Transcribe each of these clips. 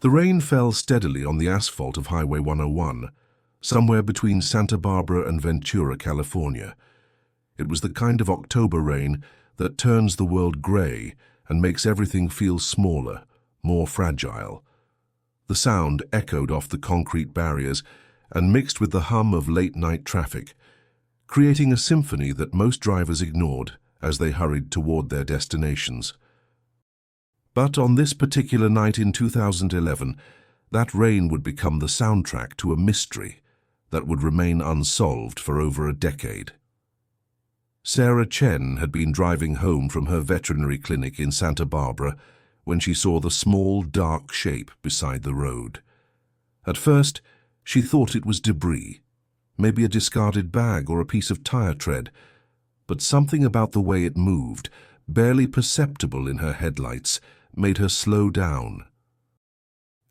The rain fell steadily on the asphalt of Highway 101, somewhere between Santa Barbara and Ventura, California. It was the kind of October rain that turns the world gray and makes everything feel smaller, more fragile. The sound echoed off the concrete barriers and mixed with the hum of late-night traffic, creating a symphony that most drivers ignored as they hurried toward their destinations. But on this particular night in 2011, that rain would become the soundtrack to a mystery that would remain unsolved for over a decade. Sarah Chen had been driving home from her veterinary clinic in Santa Barbara when she saw the small, dark shape beside the road. At first, she thought it was debris, maybe a discarded bag or a piece of tire tread, but something about the way it moved, barely perceptible in her headlights, made her slow down.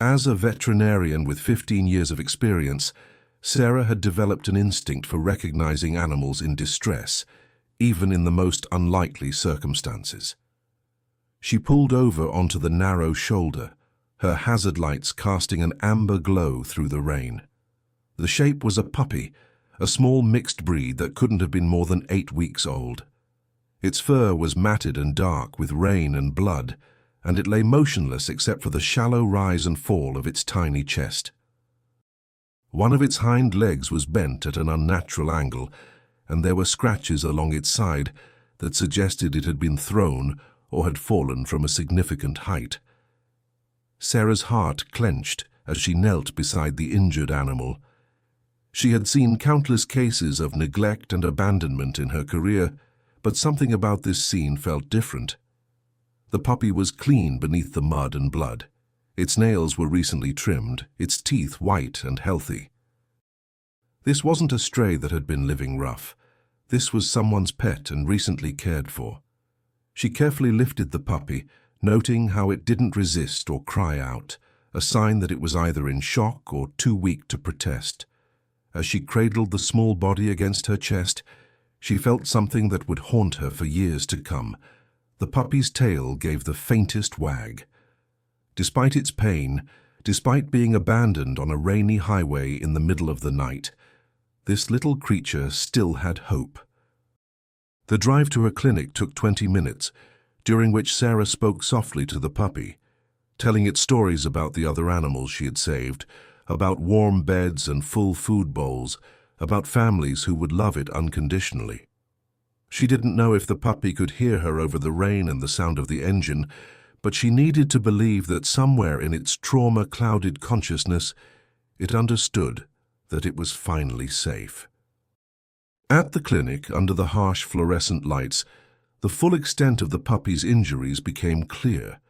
As a veterinarian with 15 years of experience, Sarah had developed an instinct for recognizing animals in distress, even in the most unlikely circumstances. She pulled over onto the narrow shoulder, her hazard lights casting an amber glow through the rain. The shape was a puppy, a small mixed breed that couldn't have been more than 8 weeks old. Its fur was matted and dark with rain and blood, and it lay motionless except for the shallow rise and fall of its tiny chest. One of its hind legs was bent at an unnatural angle, and there were scratches along its side that suggested it had been thrown or had fallen from a significant height. Sarah's heart clenched as she knelt beside the injured animal. She had seen countless cases of neglect and abandonment in her career, but something about this scene felt different. The puppy was clean beneath the mud and blood. Its nails were recently trimmed, its teeth white and healthy. This wasn't a stray that had been living rough. This was someone's pet and recently cared for. She carefully lifted the puppy, noting how it didn't resist or cry out, a sign that it was either in shock or too weak to protest. As she cradled the small body against her chest, she felt something that would haunt her for years to come. The puppy's tail gave the faintest wag. Despite its pain, despite being abandoned on a rainy highway in the middle of the night, this little creature still had hope. The drive to her clinic took 20 minutes, during which Sarah spoke softly to the puppy, telling it stories about the other animals she had saved, about warm beds and full food bowls, about families who would love it unconditionally. She didn't know if the puppy could hear her over the rain and the sound of the engine, but she needed to believe that somewhere in its trauma-clouded consciousness, it understood that it was finally safe. At the clinic, under the harsh fluorescent lights, the full extent of the puppy's injuries became clear.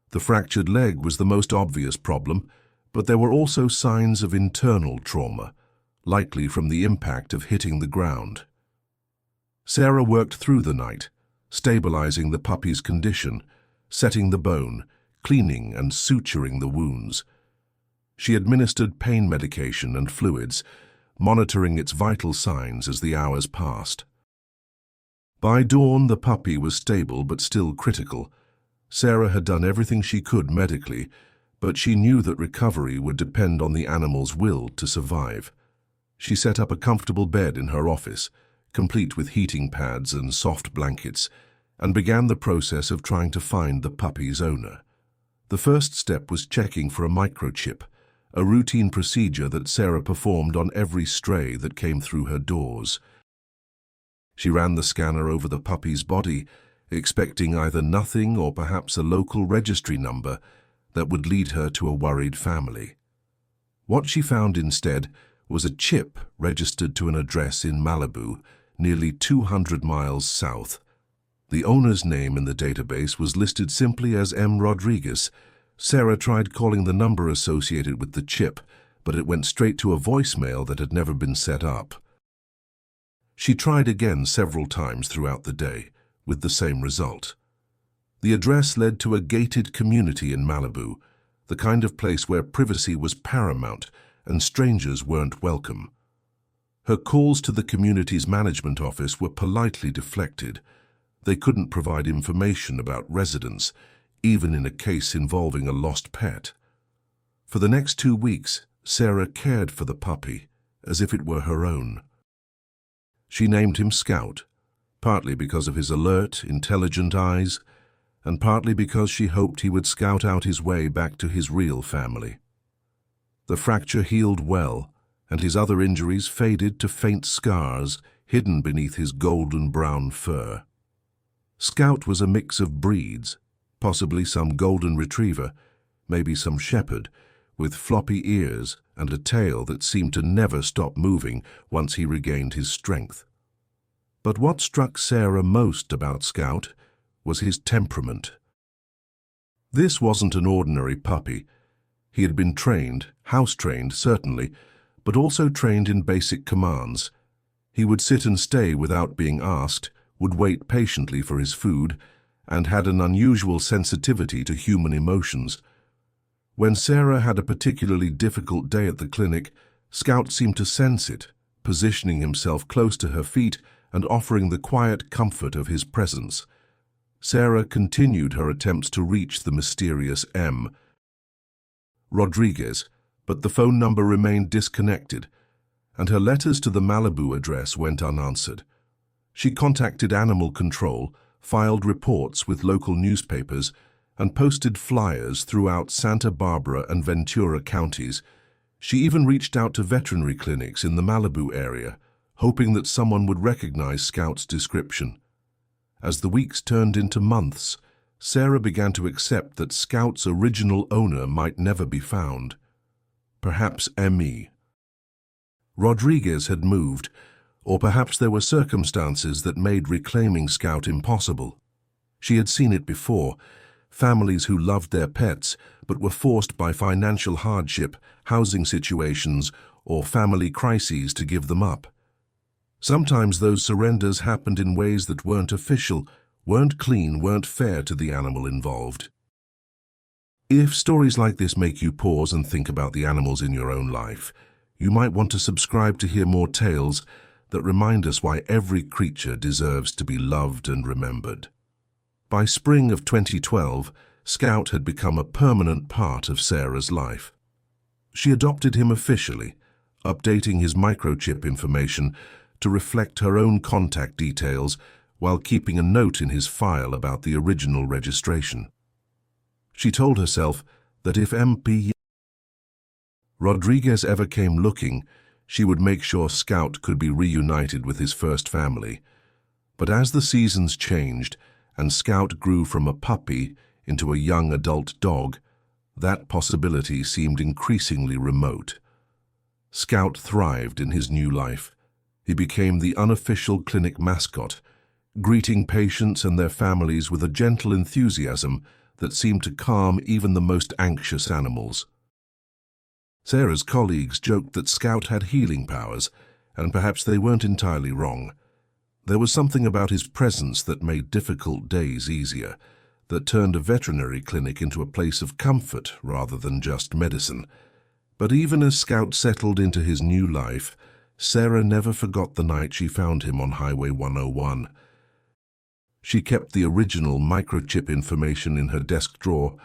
The fractured leg was the most obvious problem, but there were also signs of internal trauma, likely from the impact of hitting the ground. Sarah worked through the night, stabilizing the puppy's condition, setting the bone, cleaning and suturing the wounds. She administered pain medication and fluids, monitoring its vital signs as the hours passed. By dawn, the puppy was stable but still critical. Sarah had done everything she could medically, but she knew that recovery would depend on the animal's will to survive. She set up a comfortable bed in her office, complete with heating pads and soft blankets, and began the process of trying to find the puppy's owner. The first step was checking for a microchip, a routine procedure that Sarah performed on every stray that came through her doors. She ran the scanner over the puppy's body, expecting either nothing or perhaps a local registry number that would lead her to a worried family. What she found instead was a chip registered to an address in Malibu, nearly 200 miles south. The owner's name in the database was listed simply as M. Rodriguez. Sarah tried calling the number associated with the chip, but it went straight to a voicemail that had never been set up. She tried again several times throughout the day, with the same result. The address led to a gated community in Malibu, the kind of place where privacy was paramount and strangers weren't welcome. Her calls to the community's management office were politely deflected. They couldn't provide information about residents, even in a case involving a lost pet. For the next 2 weeks, Sarah cared for the puppy as if it were her own. She named him Scout, partly because of his alert, intelligent eyes, and partly because she hoped he would scout out his way back to his real family. The fracture healed well, and his other injuries faded to faint scars hidden beneath his golden-brown fur. Scout was a mix of breeds, possibly some golden retriever, maybe some shepherd, with floppy ears and a tail that seemed to never stop moving once he regained his strength. But what struck Sarah most about Scout was his temperament. This wasn't an ordinary puppy. He had been trained, house-trained certainly, but also trained in basic commands. He would sit and stay without being asked, would wait patiently for his food, and had an unusual sensitivity to human emotions. When Sarah had a particularly difficult day at the clinic, Scout seemed to sense it, positioning himself close to her feet and offering the quiet comfort of his presence. Sarah continued her attempts to reach the mysterious M. Rodriguez, but the phone number remained disconnected, and her letters to the Malibu address went unanswered. She contacted Animal Control, filed reports with local newspapers, and posted flyers throughout Santa Barbara and Ventura counties. She even reached out to veterinary clinics in the Malibu area, hoping that someone would recognize Scout's description. As the weeks turned into months, Sarah began to accept that Scout's original owner might never be found. Perhaps M.E. Rodriguez had moved, or perhaps there were circumstances that made reclaiming Scout impossible. She had seen it before, families who loved their pets but were forced by financial hardship, housing situations, or family crises to give them up. Sometimes those surrenders happened in ways that weren't official, weren't clean, weren't fair to the animal involved. If stories like this make you pause and think about the animals in your own life, you might want to subscribe to hear more tales that remind us why every creature deserves to be loved and remembered. By spring of 2012, Scout had become a permanent part of Sarah's life. She adopted him officially, updating his microchip information to reflect her own contact details while keeping a note in his file about the original registration. She told herself that if MP Rodriguez ever came looking, she would make sure Scout could be reunited with his first family. But as the seasons changed and Scout grew from a puppy into a young adult dog, that possibility seemed increasingly remote. Scout thrived in his new life. He became the unofficial clinic mascot, greeting patients and their families with a gentle enthusiasm that seemed to calm even the most anxious animals. Sarah's colleagues joked that Scout had healing powers, and perhaps they weren't entirely wrong. There was something about his presence that made difficult days easier, that turned a veterinary clinic into a place of comfort rather than just medicine. But even as Scout settled into his new life, Sarah never forgot the night she found him on Highway 101. She kept the original microchip information in her desk drawer,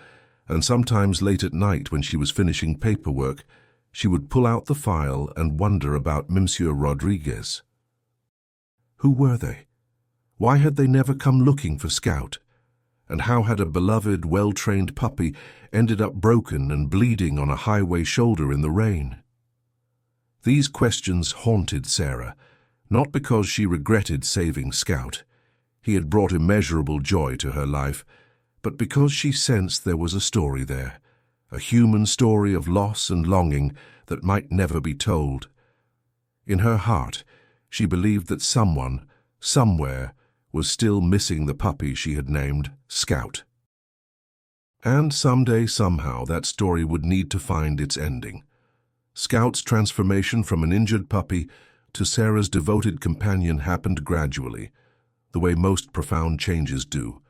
and sometimes late at night when she was finishing paperwork, she would pull out the file and wonder about Monsieur Rodriguez. Who were they? Why had they never come looking for Scout? And how had a beloved, well-trained puppy ended up broken and bleeding on a highway shoulder in the rain? These questions haunted Sarah, not because she regretted saving Scout. He had brought immeasurable joy to her life, but because she sensed there was a story there, a human story of loss and longing that might never be told. In her heart, she believed that someone, somewhere, was still missing the puppy she had named Scout. And someday, somehow, that story would need to find its ending. Scout's transformation from an injured puppy to Sarah's devoted companion happened gradually, the way most profound changes do,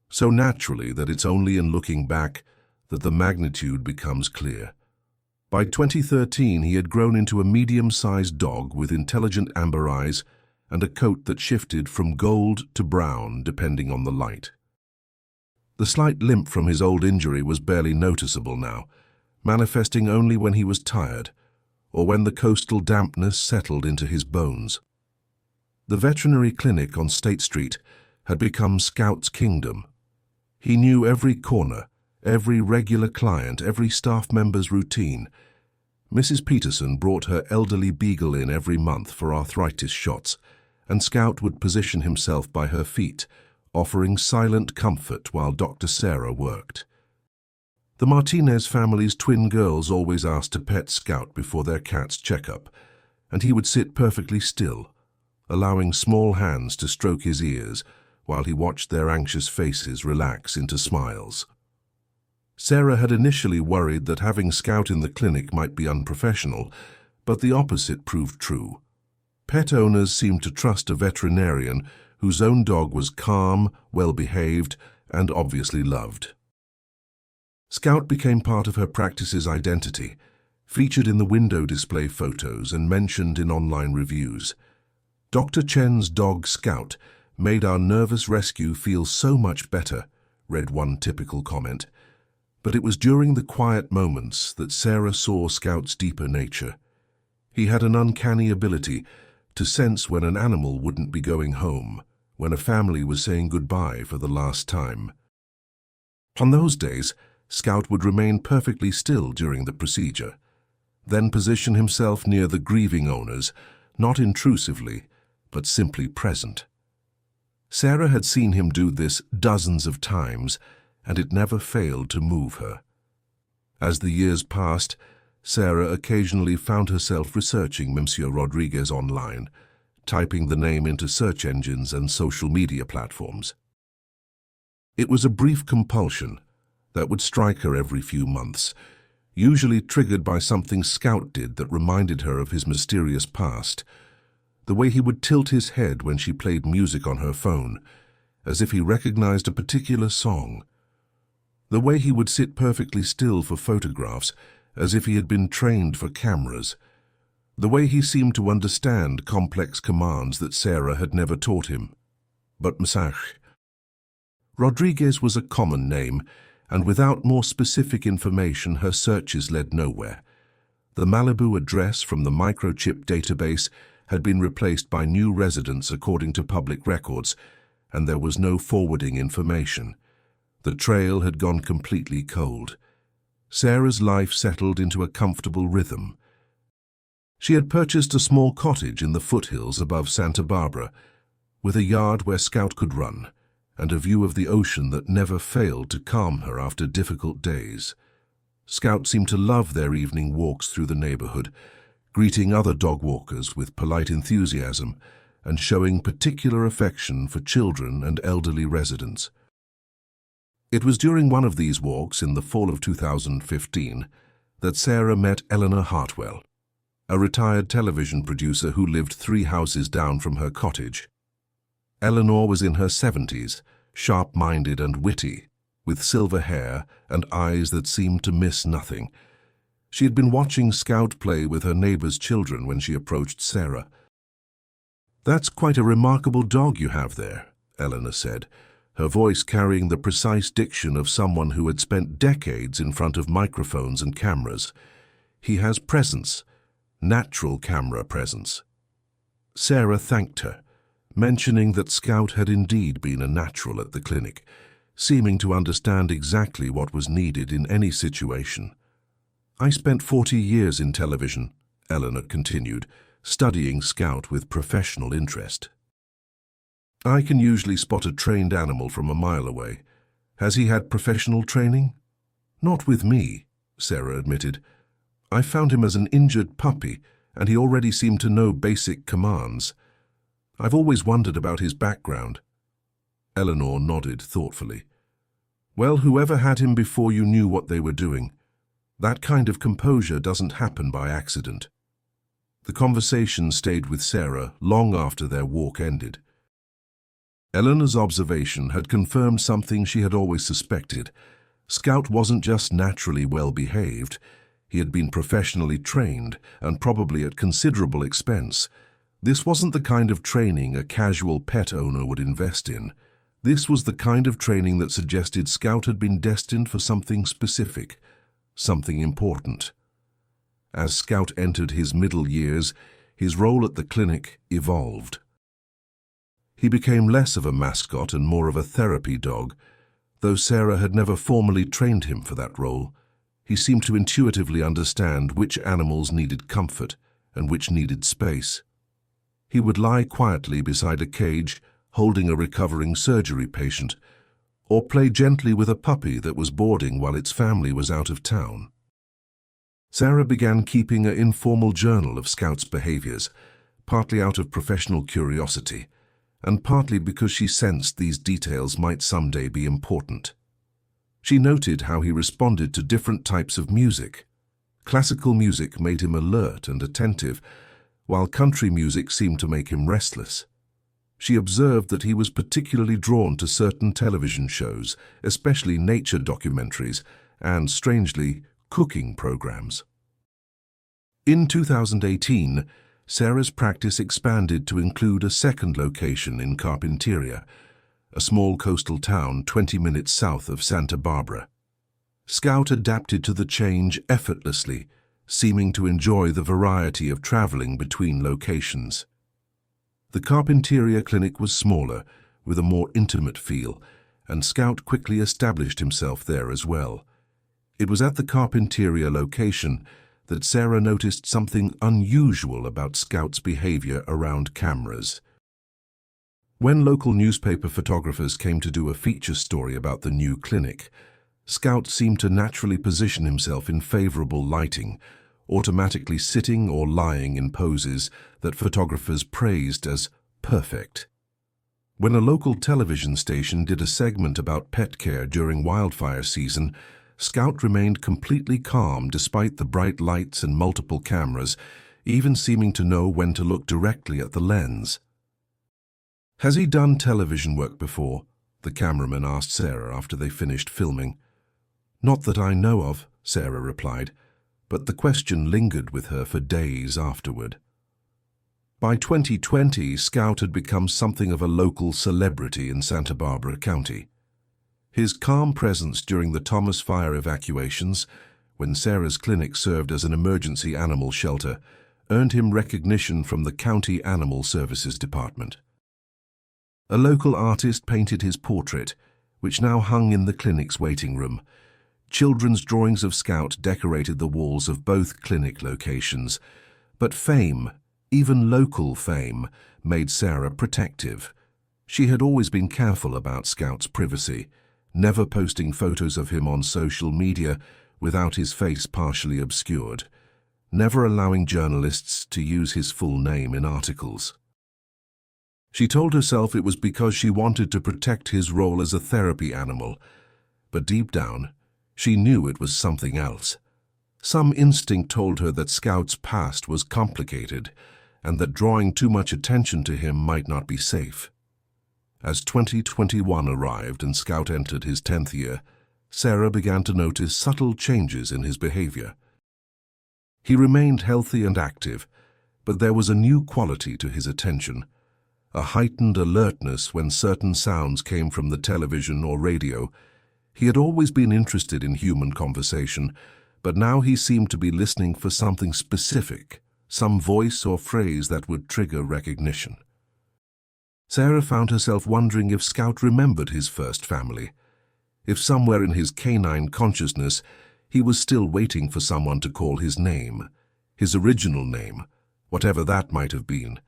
so naturally that it's only in looking back that the magnitude becomes clear. By 2013, he had grown into a medium-sized dog with intelligent amber eyes and a coat that shifted from gold to brown depending on the light. The slight limp from his old injury was barely noticeable now, manifesting only when he was tired or when the coastal dampness settled into his bones. The veterinary clinic on State Street had become Scout's kingdom. He knew every corner, every regular client, every staff member's routine. Mrs. Peterson brought her elderly beagle in every month for arthritis shots, and Scout would position himself by her feet, offering silent comfort while Dr. Sarah worked. The Martinez family's twin girls always asked to pet Scout before their cat's checkup, and he would sit perfectly still, allowing small hands to stroke his ears while he watched their anxious faces relax into smiles. Sarah had initially worried that having Scout in the clinic might be unprofessional, but the opposite proved true. Pet owners seemed to trust a veterinarian whose own dog was calm, well-behaved, and obviously loved. Scout became part of her practice's identity, featured in the window display photos and mentioned in online reviews. Dr. Chen's dog Scout made our nervous rescue feel so much better, read one typical comment. But it was during the quiet moments that Sarah saw Scout's deeper nature. He had an uncanny ability to sense when an animal wouldn't be going home, when a family was saying goodbye for the last time. On those days, Scout would remain perfectly still during the procedure, then position himself near the grieving owners, not intrusively, but simply present. Sarah had seen him do this dozens of times, and it never failed to move her. As the years passed, Sarah occasionally found herself researching Monsieur Rodriguez online, typing the name into search engines and social media platforms. It was a brief compulsion that would strike her every few months, usually triggered by something Scout did that reminded her of his mysterious past. The way he would tilt his head when she played music on her phone, as if he recognized a particular song. The way he would sit perfectly still for photographs, as if he had been trained for cameras. The way he seemed to understand complex commands that Sarah had never taught him. But Message. Rodriguez was a common name, and without more specific information her searches led nowhere. The Malibu address from the microchip database had been replaced by new residents according to public records, and there was no forwarding information. The trail had gone completely cold. Sarah's life settled into a comfortable rhythm. She had purchased a small cottage in the foothills above Santa Barbara, with a yard where Scout could run, and a view of the ocean that never failed to calm her after difficult days. Scout seemed to love their evening walks through the neighborhood, greeting other dog walkers with polite enthusiasm and showing particular affection for children and elderly residents. It was during one of these walks in the fall of 2015 that Sarah met Eleanor Hartwell, a retired television producer who lived 3 houses down from her cottage. Eleanor was in her 70s, sharp-minded and witty, with silver hair and eyes that seemed to miss nothing. She had been watching Scout play with her neighbor's children when she approached Sarah. "That's quite a remarkable dog you have there," Eleanor said, her voice carrying the precise diction of someone who had spent decades in front of microphones and cameras. "He has presence, natural camera presence." Sarah thanked her, mentioning that Scout had indeed been a natural at the clinic, seeming to understand exactly what was needed in any situation. "I spent 40 years in television," Eleanor continued, studying Scout with professional interest. "I can usually spot a trained animal from a mile away. Has he had professional training?" "Not with me," Sarah admitted. "I found him as an injured puppy, and he already seemed to know basic commands. I've always wondered about his background." Eleanor nodded thoughtfully. "Well, whoever had him before you knew what they were doing. That kind of composure doesn't happen by accident." The conversation stayed with Sarah long after their walk ended. Eleanor's observation had confirmed something she had always suspected. Scout wasn't just naturally well-behaved. He had been professionally trained, and probably at considerable expense. This wasn't the kind of training a casual pet owner would invest in. This was the kind of training that suggested Scout had been destined for something specific, something important. As Scout entered his middle years, his role at the clinic evolved. He became less of a mascot and more of a therapy dog. Though Sarah had never formally trained him for that role, he seemed to intuitively understand which animals needed comfort and which needed space. He would lie quietly beside a cage, holding a recovering surgery patient, or play gently with a puppy that was boarding while its family was out of town. Sarah began keeping an informal journal of Scout's behaviors, partly out of professional curiosity, and partly because she sensed these details might someday be important. She noted how he responded to different types of music. Classical music made him alert and attentive, while country music seemed to make him restless. She observed that he was particularly drawn to certain television shows, especially nature documentaries and, strangely, cooking programs. In 2018, Sarah's practice expanded to include a second location in Carpinteria, a small coastal town 20 minutes south of Santa Barbara. Scout adapted to the change effortlessly, seeming to enjoy the variety of traveling between locations. The Carpinteria clinic was smaller, with a more intimate feel, and Scout quickly established himself there as well. It was at the Carpinteria location that Sarah noticed something unusual about Scout's behavior around cameras. When local newspaper photographers came to do a feature story about the new clinic, Scout seemed to naturally position himself in favorable lighting, automatically sitting or lying in poses that photographers praised as perfect. When a local television station did a segment about pet care during wildfire season, Scout remained completely calm despite the bright lights and multiple cameras, even seeming to know when to look directly at the lens. "Has he done television work before?" the cameraman asked Sarah after they finished filming. "Not that I know of," Sarah replied, but the question lingered with her for days afterward. By 2020, Scout had become something of a local celebrity in Santa Barbara County. His calm presence during the Thomas Fire evacuations, when Sarah's clinic served as an emergency animal shelter, earned him recognition from the County Animal Services Department. A local artist painted his portrait, which now hung in the clinic's waiting room. Children's drawings of Scout decorated the walls of both clinic locations, but fame, even local fame, made Sarah protective. She had always been careful about Scout's privacy, never posting photos of him on social media without his face partially obscured, never allowing journalists to use his full name in articles. She told herself it was because she wanted to protect his role as a therapy animal, but deep down, she knew it was something else. Some instinct told her that Scout's past was complicated and that drawing too much attention to him might not be safe. As 2021 arrived and Scout entered his 10th year, Sarah began to notice subtle changes in his behavior. He remained healthy and active, but there was a new quality to his attention, a heightened alertness when certain sounds came from the television or radio. He had always been interested in human conversation, but now he seemed to be listening for something specific, some voice or phrase that would trigger recognition. Sarah found herself wondering if Scout remembered his first family, if somewhere in his canine consciousness he was still waiting for someone to call his name, his original name, whatever that might have been.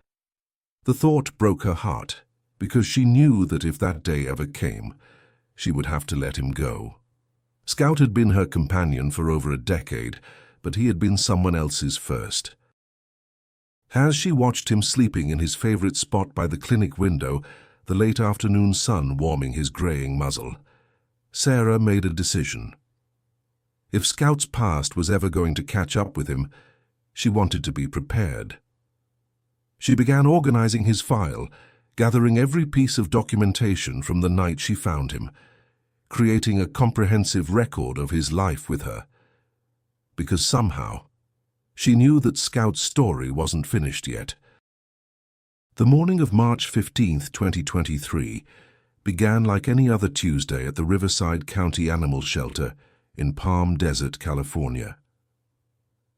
The thought broke her heart, because she knew that if that day ever came, she would have to let him go. Scout had been her companion for over a decade, but he had been someone else's first. As she watched him sleeping in his favorite spot by the clinic window, the late afternoon sun warming his graying muzzle, Sarah made a decision. If Scout's past was ever going to catch up with him, she wanted to be prepared. She began organizing his file, gathering every piece of documentation from the night she found him, creating a comprehensive record of his life with her. Because somehow, she knew that Scout's story wasn't finished yet. The morning of March 15, 2023, began like any other Tuesday at the Riverside County Animal Shelter in Palm Desert, California.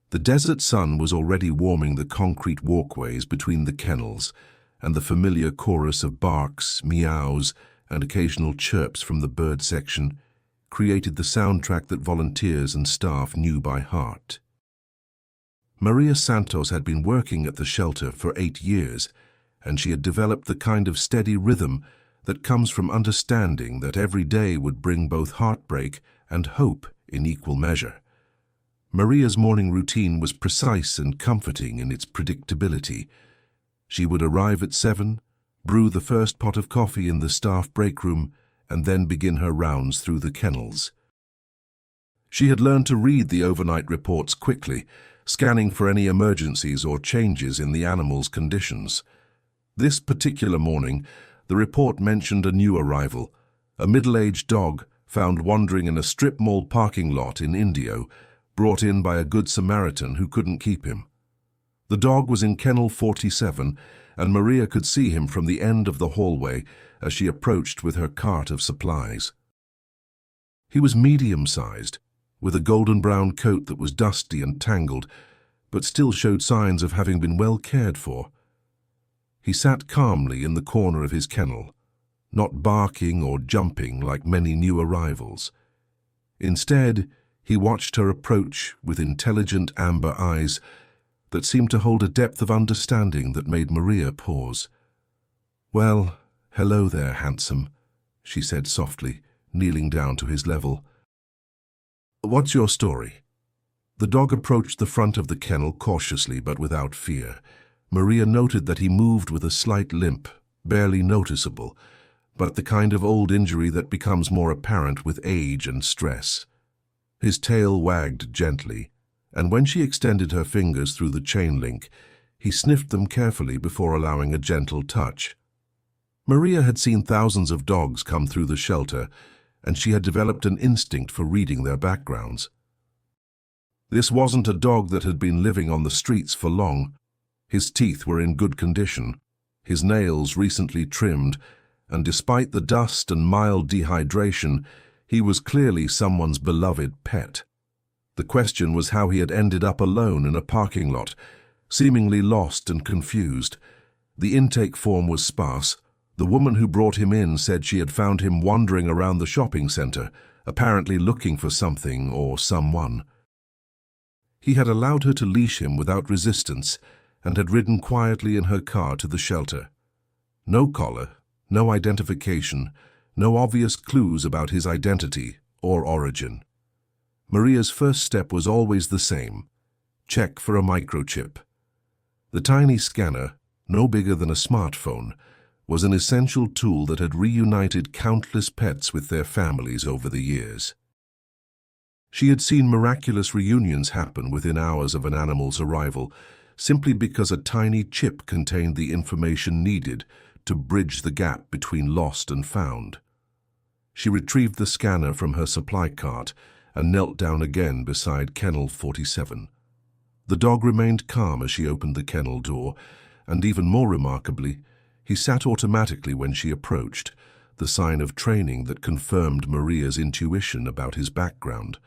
The desert sun was already warming the concrete walkways between the kennels, and the familiar chorus of barks, meows, and occasional chirps from the bird section created the soundtrack that volunteers and staff knew by heart. Maria Santos had been working at the shelter for 8 years, and she had developed the kind of steady rhythm that comes from understanding that every day would bring both heartbreak and hope in equal measure. Maria's morning routine was precise and comforting in its predictability. She would arrive at 7, brew the first pot of coffee in the staff break room, and then begin her rounds through the kennels. She had learned to read the overnight reports quickly, scanning for any emergencies or changes in the animal's conditions. This particular morning, the report mentioned a new arrival, a middle-aged dog found wandering in a strip mall parking lot in Indio, brought in by a good Samaritan who couldn't keep him. The dog was in kennel 47, and Maria could see him from the end of the hallway as she approached with her cart of supplies. He was medium-sized, with a golden-brown coat that was dusty and tangled, but still showed signs of having been well cared for. He sat calmly in the corner of his kennel, not barking or jumping like many new arrivals. Instead, he watched her approach with intelligent amber eyes that seemed to hold a depth of understanding that made Maria pause. "Well, hello there, handsome," she said softly, kneeling down to his level. "What's your story?" The dog approached the front of the kennel cautiously but without fear. Maria noted that he moved with a slight limp, barely noticeable, but the kind of old injury that becomes more apparent with age and stress. His tail wagged gently, and when she extended her fingers through the chain link, he sniffed them carefully before allowing a gentle touch. Maria had seen thousands of dogs come through the shelter, and she had developed an instinct for reading their backgrounds. This wasn't a dog that had been living on the streets for long. His teeth were in good condition, his nails recently trimmed, and despite the dust and mild dehydration, he was clearly someone's beloved pet. The question was how he had ended up alone in a parking lot, seemingly lost and confused. The intake form was sparse. The woman who brought him in said she had found him wandering around the shopping center, apparently looking for something or someone. He had allowed her to leash him without resistance and had ridden quietly in her car to the shelter. No collar, no identification, no obvious clues about his identity or origin. Maria's first step was always the same: check for a microchip. The tiny scanner, no bigger than a smartphone, was an essential tool that had reunited countless pets with their families over the years. She had seen miraculous reunions happen within hours of an animal's arrival, simply because a tiny chip contained the information needed to bridge the gap between lost and found. She retrieved the scanner from her supply cart and knelt down again beside kennel 47. The dog remained calm as she opened the kennel door, and even more remarkably, he sat automatically when she approached, the sign of training that confirmed Maria's intuition about his background.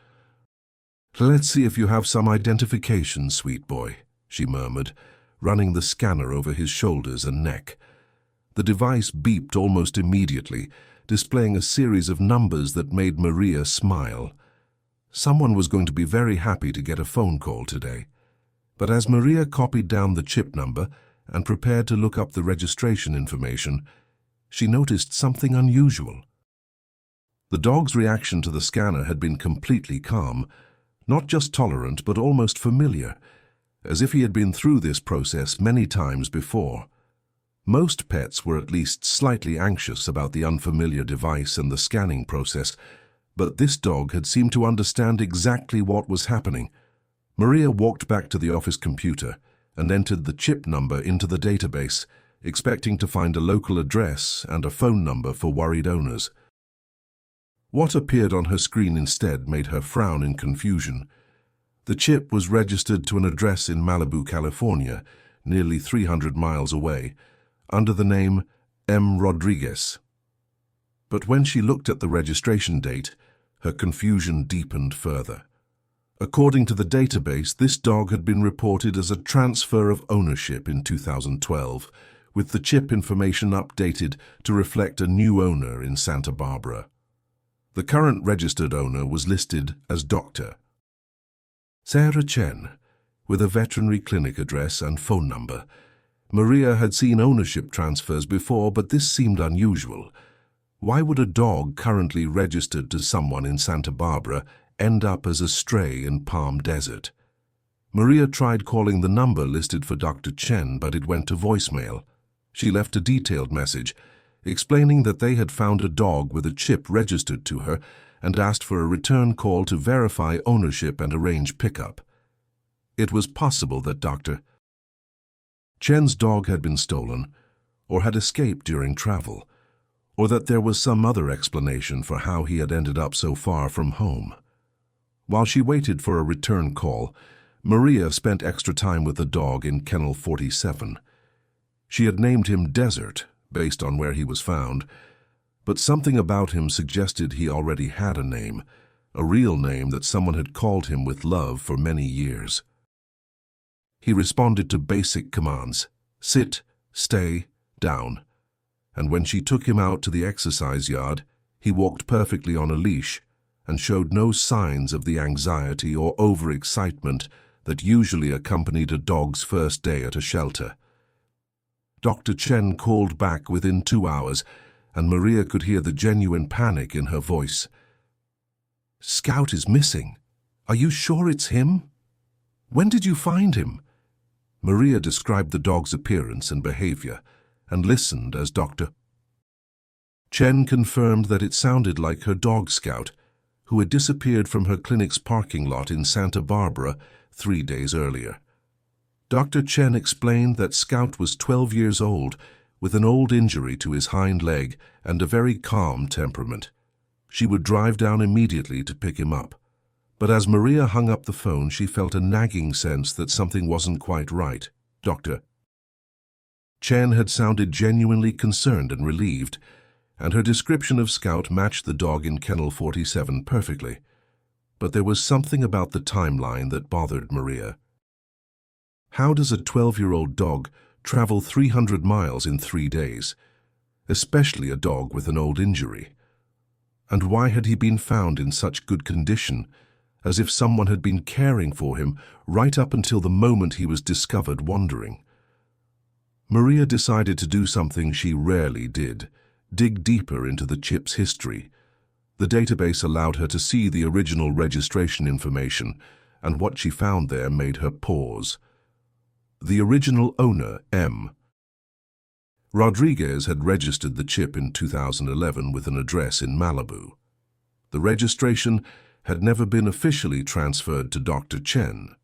"Let's see if you have some identification, sweet boy," she murmured, running the scanner over his shoulders and neck. The device beeped almost immediately, displaying a series of numbers that made Maria smile. Someone was going to be very happy to get a phone call today. But as Maria copied down the chip number and prepared to look up the registration information, she noticed something unusual. The dog's reaction to the scanner had been completely calm, not just tolerant but almost familiar, as if he had been through this process many times before. Most pets were at least slightly anxious about the unfamiliar device and the scanning process, but this dog had seemed to understand exactly what was happening. Maria walked back to the office computer and entered the chip number into the database, expecting to find a local address and a phone number for worried owners. What appeared on her screen instead made her frown in confusion. The chip was registered to an address in Malibu, California, nearly 300 miles away, under the name M. Rodriguez. But when she looked at the registration date, Her confusion deepened further. According to the database, this dog had been reported as a transfer of ownership in 2012, with the chip information updated to reflect a new owner in Santa Barbara. The current registered owner was listed as Dr. Sarah Chen, with a veterinary clinic address and phone number. Maria had seen ownership transfers before, but this seemed unusual. Why would a dog currently registered to someone in Santa Barbara end up as a stray in Palm Desert? Maria tried calling the number listed for Dr. Chen, but it went to voicemail. She left a detailed message, explaining that they had found a dog with a chip registered to her and asked for a return call to verify ownership and arrange pickup. It was possible that Dr. Chen's dog had been stolen, or had escaped during travel, or that there was some other explanation for how he had ended up so far from home. While she waited for a return call, Maria spent extra time with the dog in Kennel 47. She had named him Desert, based on where he was found, but something about him suggested he already had a name, a real name that someone had called him with love for many years. He responded to basic commands: sit, stay, down. And when she took him out to the exercise yard, he walked perfectly on a leash and showed no signs of the anxiety or overexcitement that usually accompanied a dog's first day at a shelter. Dr. Chen called back within 2 hours, and Maria could hear the genuine panic in her voice. "Scout is missing. Are you sure it's him? When did you find him?" Maria described the dog's appearance and behavior, and listened as Dr. Chen confirmed that it sounded like her dog Scout, who had disappeared from her clinic's parking lot in Santa Barbara 3 days earlier. Dr. Chen explained that Scout was 12 years old, with an old injury to his hind leg and a very calm temperament. She would drive down immediately to pick him up. But as Maria hung up the phone, she felt a nagging sense that something wasn't quite right. Dr. Chen had sounded genuinely concerned and relieved, and her description of Scout matched the dog in Kennel 47 perfectly. But there was something about the timeline that bothered Maria. How does a 12-year-old dog travel 300 miles in 3 days, especially a dog with an old injury? And why had he been found in such good condition, as if someone had been caring for him right up until the moment he was discovered wandering? Maria decided to do something she rarely did: dig deeper into the chip's history. The database allowed her to see the original registration information, and what she found there made her pause. The original owner, M. Rodriguez, had registered the chip in 2011 with an address in Malibu. The registration had never been officially transferred to Dr. Chen.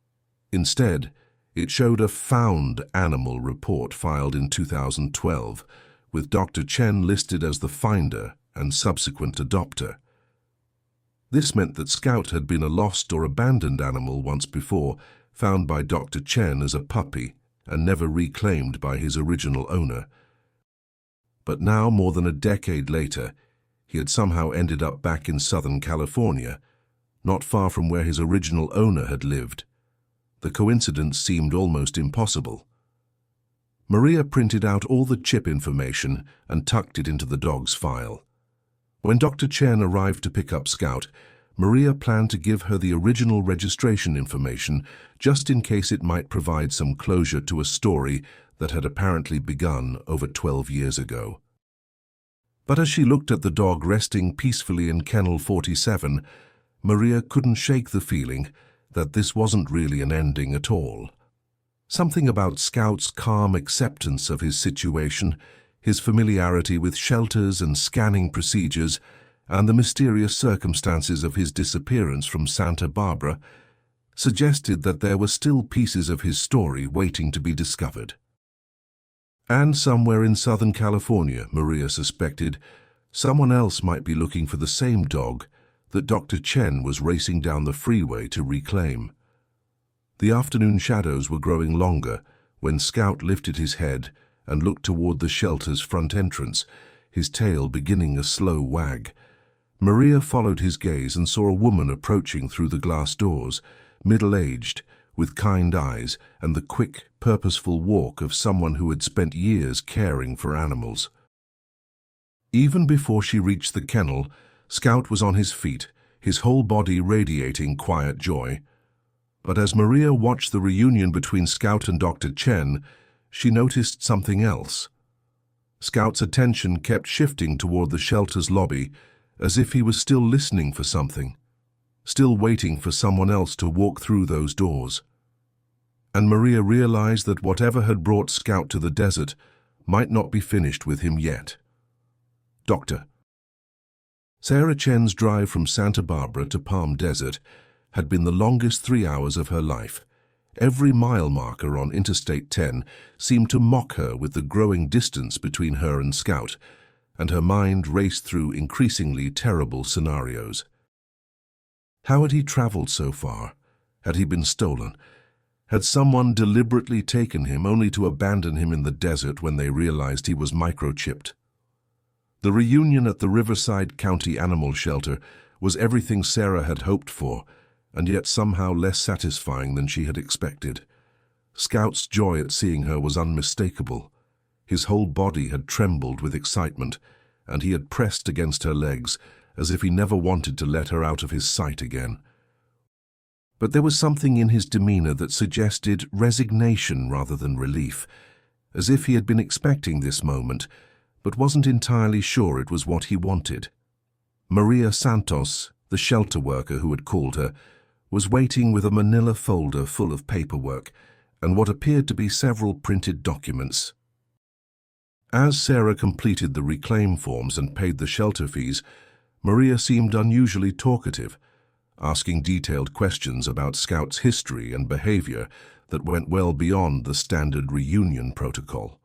Instead, it showed a found animal report filed in 2012, with Dr. Chen listed as the finder and subsequent adopter. This meant that Scout had been a lost or abandoned animal once before, found by Dr. Chen as a puppy and never reclaimed by his original owner. But now, more than a decade later, he had somehow ended up back in Southern California, not far from where his original owner had lived. The coincidence seemed almost impossible. Maria printed out all the chip information and tucked it into the dog's file. When Dr. Chen arrived to pick up Scout, Maria planned to give her the original registration information just in case it might provide some closure to a story that had apparently begun over 12 years ago. But as she looked at the dog resting peacefully in Kennel 47, Maria couldn't shake the feeling that this wasn't really an ending at all. Something about Scout's calm acceptance of his situation, his familiarity with shelters and scanning procedures, and the mysterious circumstances of his disappearance from Santa Barbara suggested that there were still pieces of his story waiting to be discovered. And somewhere in Southern California, Maria suspected, someone else might be looking for the same dog that Dr. Chen was racing down the freeway to reclaim. The afternoon shadows were growing longer when Scout lifted his head and looked toward the shelter's front entrance, his tail beginning a slow wag. Maria followed his gaze and saw a woman approaching through the glass doors, middle-aged, with kind eyes and the quick, purposeful walk of someone who had spent years caring for animals. Even before she reached the kennel, Scout was on his feet, his whole body radiating quiet joy. But as Maria watched the reunion between Scout and Dr. Chen, she noticed something else. Scout's attention kept shifting toward the shelter's lobby, as if he was still listening for something, still waiting for someone else to walk through those doors. And Maria realized that whatever had brought Scout to the desert might not be finished with him yet. Doctor. Sarah Chen's drive from Santa Barbara to Palm Desert had been the longest 3 hours of her life. Every mile marker on Interstate 10 seemed to mock her with the growing distance between her and Scout, and her mind raced through increasingly terrible scenarios. How had he traveled so far? Had he been stolen? Had someone deliberately taken him only to abandon him in the desert when they realized he was microchipped? The reunion at the Riverside County Animal Shelter was everything Sarah had hoped for, and yet somehow less satisfying than she had expected. Scout's joy at seeing her was unmistakable. His whole body had trembled with excitement, and he had pressed against her legs as if he never wanted to let her out of his sight again. But there was something in his demeanor that suggested resignation rather than relief, as if he had been expecting this moment, but wasn't entirely sure it was what he wanted. Maria Santos, the shelter worker who had called her, was waiting with a manila folder full of paperwork and what appeared to be several printed documents. As Sarah completed the reclaim forms and paid the shelter fees, Maria seemed unusually talkative, asking detailed questions about Scout's history and behavior that went well beyond the standard reunion protocol.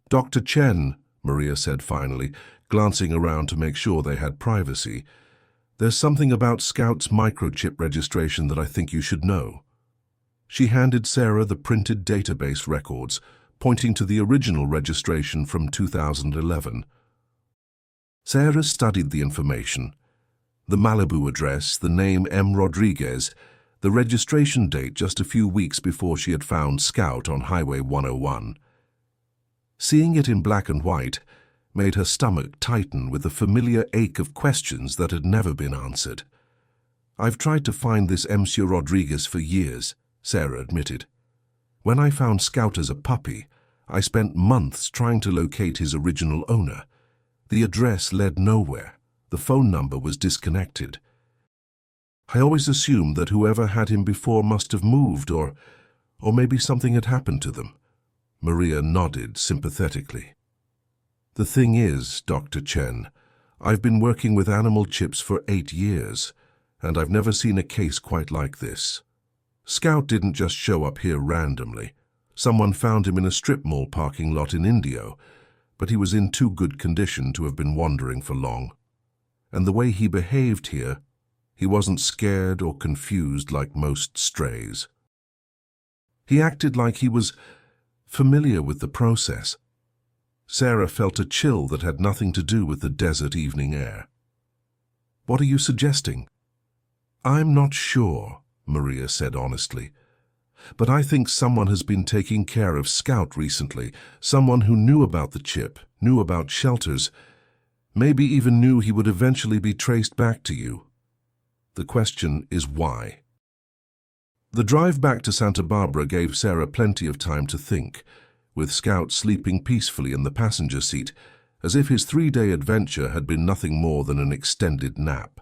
"Dr. Chen," Maria said finally, glancing around to make sure they had privacy, "there's something about Scout's microchip registration that I think you should know." She handed Sarah the printed database records, pointing to the original registration from 2011. Sarah studied the information. The Malibu address, the name M. Rodriguez, the registration date just a few weeks before she had found Scout on Highway 101. Seeing it in black and white made her stomach tighten with the familiar ache of questions that had never been answered. "I've tried to find this Monsieur Rodriguez for years," Sarah admitted. "When I found Scout as a puppy, I spent months trying to locate his original owner. The address led nowhere. The phone number was disconnected. I always assumed that whoever had him before must have moved, or maybe something had happened to them." Maria nodded sympathetically. "The thing is, Dr. Chen, I've been working with animal chips for 8 years, and I've never seen a case quite like this. Scout didn't just show up here randomly. Someone found him in a strip mall parking lot in Indio, but he was in too good condition to have been wandering for long. And the way he behaved here, he wasn't scared or confused like most strays. He acted like he was familiar with the process." Sarah felt a chill that had nothing to do with the desert evening air. "What are you suggesting?" "I'm not sure," Maria said honestly. "But I think someone has been taking care of Scout recently, someone who knew about the chip, knew about shelters, maybe even knew he would eventually be traced back to you. The question is why." The drive back to Santa Barbara gave Sarah plenty of time to think, with Scout sleeping peacefully in the passenger seat, as if his 3-day adventure had been nothing more than an extended nap.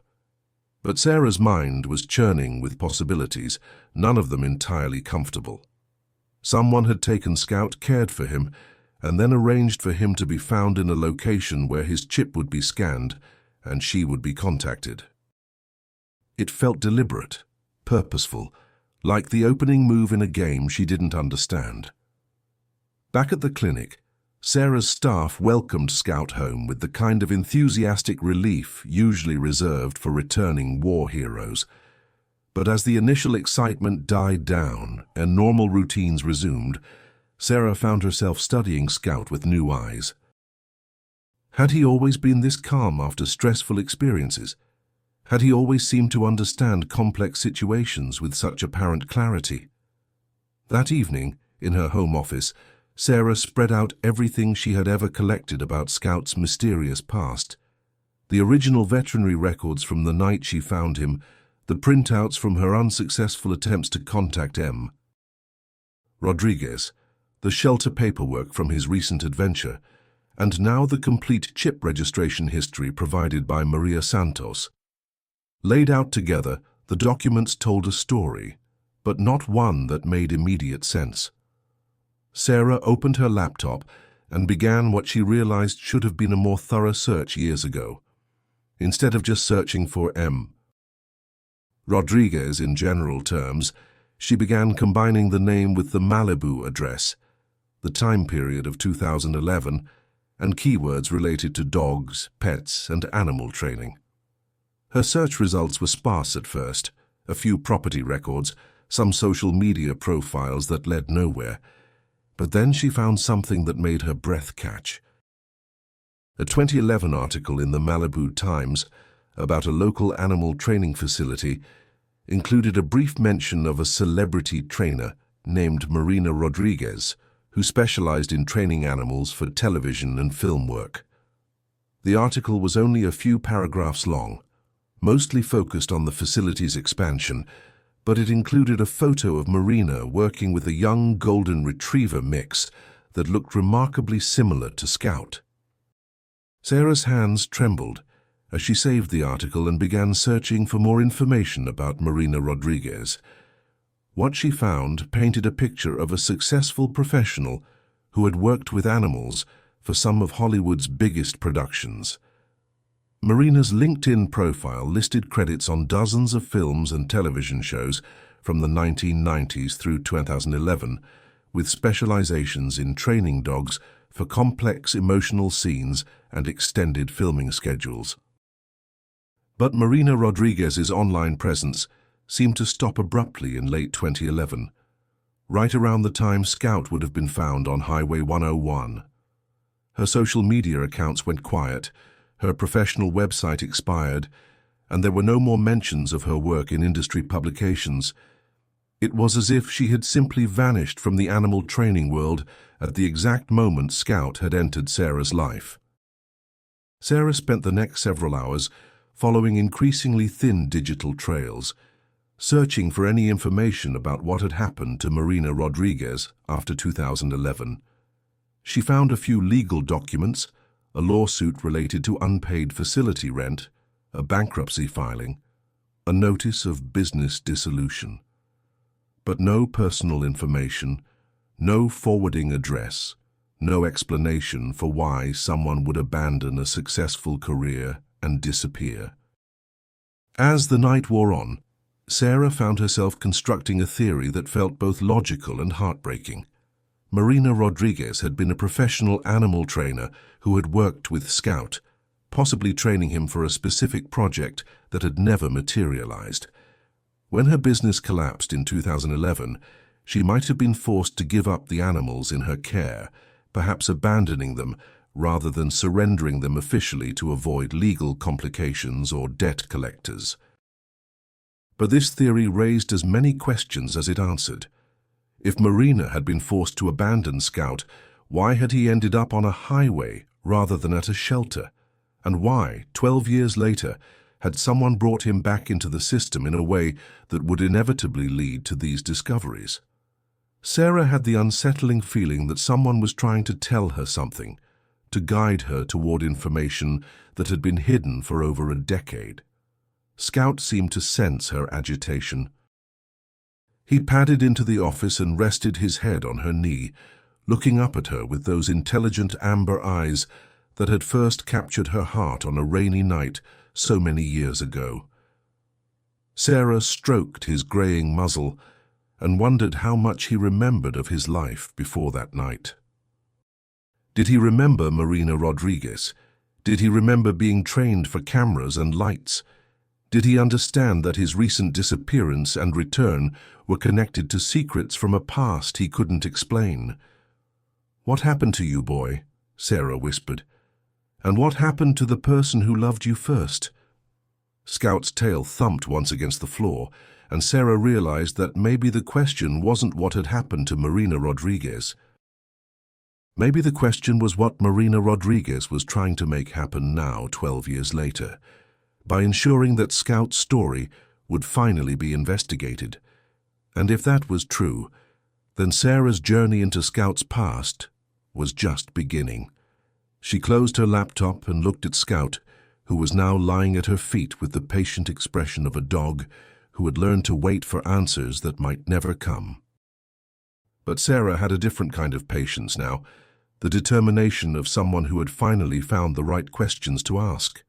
But Sarah's mind was churning with possibilities, none of them entirely comfortable. Someone had taken Scout, cared for him, and then arranged for him to be found in a location where his chip would be scanned and she would be contacted. It felt deliberate, purposeful, like the opening move in a game she didn't understand. Back at the clinic, Sarah's staff welcomed Scout home with the kind of enthusiastic relief usually reserved for returning war heroes. But as the initial excitement died down and normal routines resumed, Sarah found herself studying Scout with new eyes. Had he always been this calm after stressful experiences? Had he always seemed to understand complex situations with such apparent clarity? That evening, in her home office, Sarah spread out everything she had ever collected about Scout's mysterious past. The original veterinary records from the night she found him, the printouts from her unsuccessful attempts to contact M. Rodriguez, the shelter paperwork from his recent adventure, and now the complete chip registration history provided by Maria Santos. Laid out together, the documents told a story, but not one that made immediate sense. Sarah opened her laptop and began what she realized should have been a more thorough search years ago. Instead of just searching for M. Rodriguez in general terms, she began combining the name with the Malibu address, the time period of 2011, and keywords related to dogs, pets, and animal training. Her search results were sparse at first, a few property records, some social media profiles that led nowhere, but then she found something that made her breath catch. A 2011 article in the Malibu Times about a local animal training facility included a brief mention of a celebrity trainer named Marina Rodriguez, who specialized in training animals for television and film work. The article was only a few paragraphs long, mostly focused on the facility's expansion, but it included a photo of Marina working with a young golden retriever mix that looked remarkably similar to Scout. Sarah's hands trembled as she saved the article and began searching for more information about Marina Rodriguez. What she found painted a picture of a successful professional who had worked with animals for some of Hollywood's biggest productions. Marina's LinkedIn profile listed credits on dozens of films and television shows from the 1990s through 2011, with specializations in training dogs for complex emotional scenes and extended filming schedules. But Marina Rodriguez's online presence seemed to stop abruptly in late 2011, right around the time Scout would have been found on Highway 101. Her social media accounts went quiet, her professional website expired, and there were no more mentions of her work in industry publications. It was as if she had simply vanished from the animal training world at the exact moment Scout had entered Sarah's life. Sarah spent the next several hours following increasingly thin digital trails, searching for any information about what had happened to Marina Rodriguez after 2011. She found a few legal documents, a lawsuit related to unpaid facility rent, a bankruptcy filing, a notice of business dissolution. But no personal information, no forwarding address, no explanation for why someone would abandon a successful career and disappear. As the night wore on, Sarah found herself constructing a theory that felt both logical and heartbreaking. Marina Rodriguez had been a professional animal trainer who had worked with Scout, possibly training him for a specific project that had never materialized. When her business collapsed in 2011, she might have been forced to give up the animals in her care, perhaps abandoning them rather than surrendering them officially to avoid legal complications or debt collectors. But this theory raised as many questions as it answered. If Marina had been forced to abandon Scout, why had he ended up on a highway rather than at a shelter? And why, 12 years later, had someone brought him back into the system in a way that would inevitably lead to these discoveries? Sarah had the unsettling feeling that someone was trying to tell her something, to guide her toward information that had been hidden for over a decade. Scout seemed to sense her agitation. He padded into the office and rested his head on her knee, looking up at her with those intelligent amber eyes that had first captured her heart on a rainy night so many years ago. Sarah stroked his graying muzzle and wondered how much he remembered of his life before that night. Did he remember Marina Rodriguez? Did he remember being trained for cameras and lights? Did he understand that his recent disappearance and return were connected to secrets from a past he couldn't explain? "What happened to you, boy?" Sarah whispered. And what happened to the person who loved you first? Scout's tail thumped once against the floor, and Sarah realized that maybe the question wasn't what had happened to Marina Rodriguez. Maybe the question was what Marina Rodriguez was trying to make happen now, 12 years later, by ensuring that Scout's story would finally be investigated. And if that was true, then Sarah's journey into Scout's past was just beginning. She closed her laptop and looked at Scout, who was now lying at her feet with the patient expression of a dog who had learned to wait for answers that might never come. But Sarah had a different kind of patience now, the determination of someone who had finally found the right questions to ask.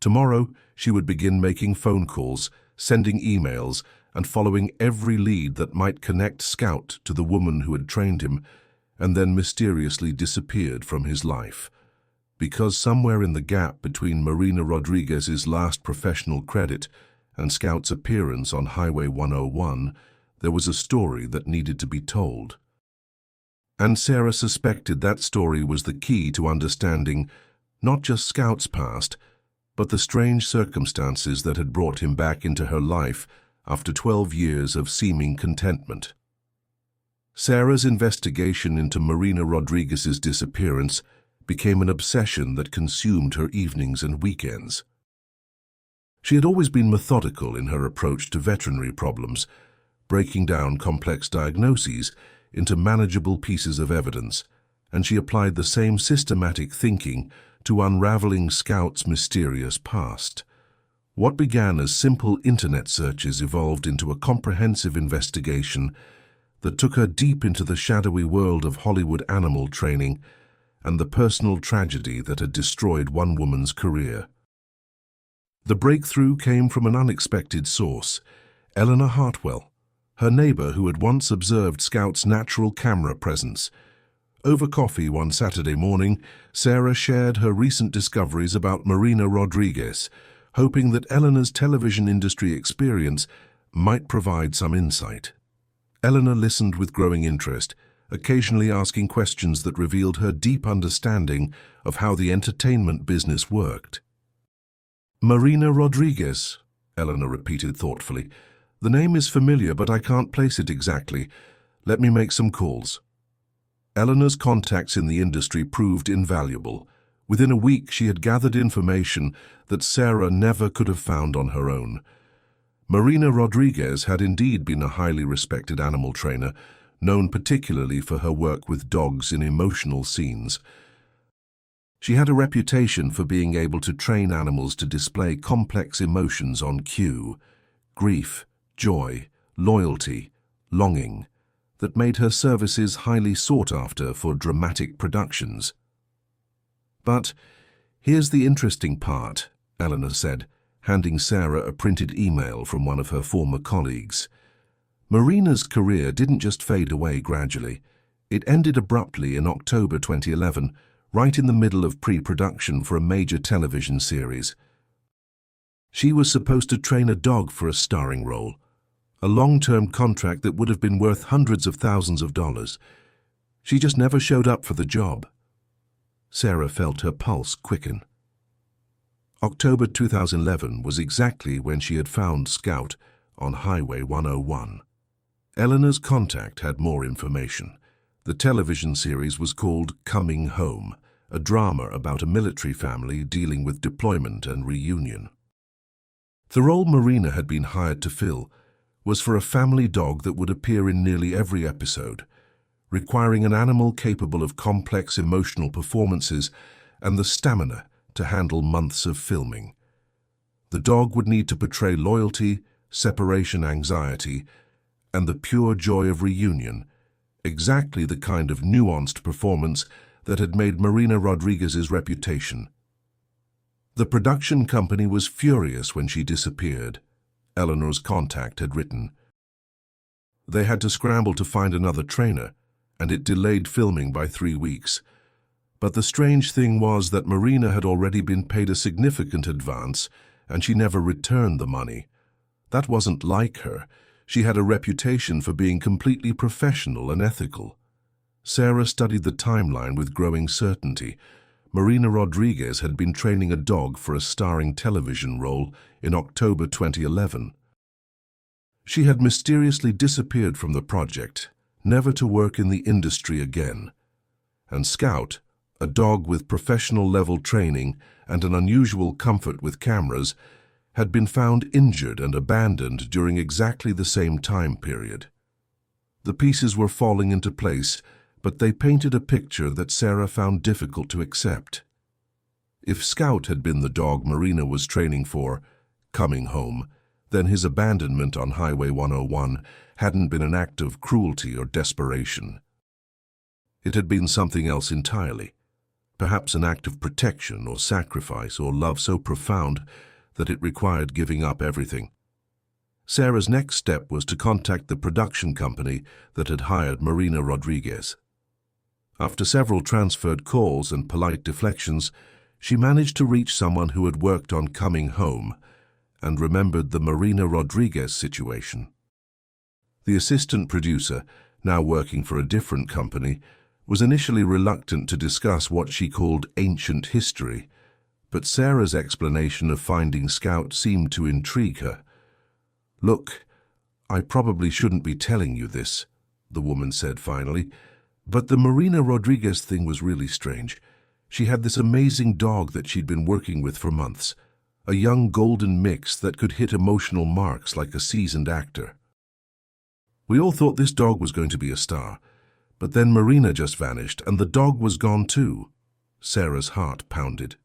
Tomorrow, she would begin making phone calls, sending emails, and following every lead that might connect Scout to the woman who had trained him and then mysteriously disappeared from his life. Because somewhere in the gap between Marina Rodriguez's last professional credit and Scout's appearance on Highway 101, there was a story that needed to be told. And Sarah suspected that story was the key to understanding not just Scout's past, but the strange circumstances that had brought him back into her life after 12 years of seeming contentment. Sarah's investigation into Marina Rodriguez's disappearance became an obsession that consumed her evenings and weekends. She had always been methodical in her approach to veterinary problems, breaking down complex diagnoses into manageable pieces of evidence, and she applied the same systematic thinking to unraveling Scout's mysterious past. What began as simple internet searches evolved into a comprehensive investigation that took her deep into the shadowy world of Hollywood animal training and the personal tragedy that had destroyed one woman's career. The breakthrough came from an unexpected source, Eleanor Hartwell, her neighbor who had once observed Scout's natural camera presence. Over coffee one Saturday morning, Sarah shared her recent discoveries about Marina Rodriguez, hoping that Eleanor's television industry experience might provide some insight. Eleanor listened with growing interest, occasionally asking questions that revealed her deep understanding of how the entertainment business worked. Marina Rodriguez, Eleanor repeated thoughtfully. The name is familiar, but I can't place it exactly. Let me make some calls. Eleanor's contacts in the industry proved invaluable. Within a week, she had gathered information that Sarah never could have found on her own. Marina Rodriguez had indeed been a highly respected animal trainer, known particularly for her work with dogs in emotional scenes. She had a reputation for being able to train animals to display complex emotions on cue: grief, joy, loyalty, longing, that made her services highly sought after for dramatic productions. But here's the interesting part, Eleanor said, handing Sarah a printed email from one of her former colleagues. Marina's career didn't just fade away gradually. It ended abruptly in October 2011, right in the middle of pre-production for a major television series. She was supposed to train a dog for a starring role, a long-term contract that would have been worth hundreds of thousands of dollars. She just never showed up for the job. Sarah felt her pulse quicken. October 2011 was exactly when she had found Scout on Highway 101. Eleanor's contact had more information. The television series was called Coming Home, a drama about a military family dealing with deployment and reunion. The role Marina had been hired to fill was for a family dog that would appear in nearly every episode, requiring an animal capable of complex emotional performances and the stamina to handle months of filming. The dog would need to portray loyalty, separation anxiety, and the pure joy of reunion, exactly the kind of nuanced performance that had made Marina Rodriguez's reputation. The production company was furious when she disappeared, Eleanor's contact had written. They had to scramble to find another trainer, and it delayed filming by 3 weeks. But the strange thing was that Marina had already been paid a significant advance, and she never returned the money. That wasn't like her. She had a reputation for being completely professional and ethical. Sarah studied the timeline with growing certainty. Marina Rodriguez had been training a dog for a starring television role in October 2011. She had mysteriously disappeared from the project, never to work in the industry again. And Scout, a dog with professional-level training and an unusual comfort with cameras, had been found injured and abandoned during exactly the same time period. The pieces were falling into place, but they painted a picture that Sarah found difficult to accept. If Scout had been the dog Marina was training for, coming home, then his abandonment on Highway 101 hadn't been an act of cruelty or desperation. It had been something else entirely, perhaps an act of protection or sacrifice or love so profound that it required giving up everything. Sarah's next step was to contact the production company that had hired Marina Rodriguez. After several transferred calls and polite deflections, she managed to reach someone who had worked on Coming Home and remembered the Marina Rodriguez situation. The assistant producer, now working for a different company, was initially reluctant to discuss what she called ancient history, but Sarah's explanation of finding Scout seemed to intrigue her. "Look, I probably shouldn't be telling you this," the woman said finally, "but the Marina Rodriguez thing was really strange. She had this amazing dog that she'd been working with for months, a young golden mix that could hit emotional marks like a seasoned actor. We all thought this dog was going to be a star, but then Marina just vanished and the dog was gone too." Sarah's heart pounded.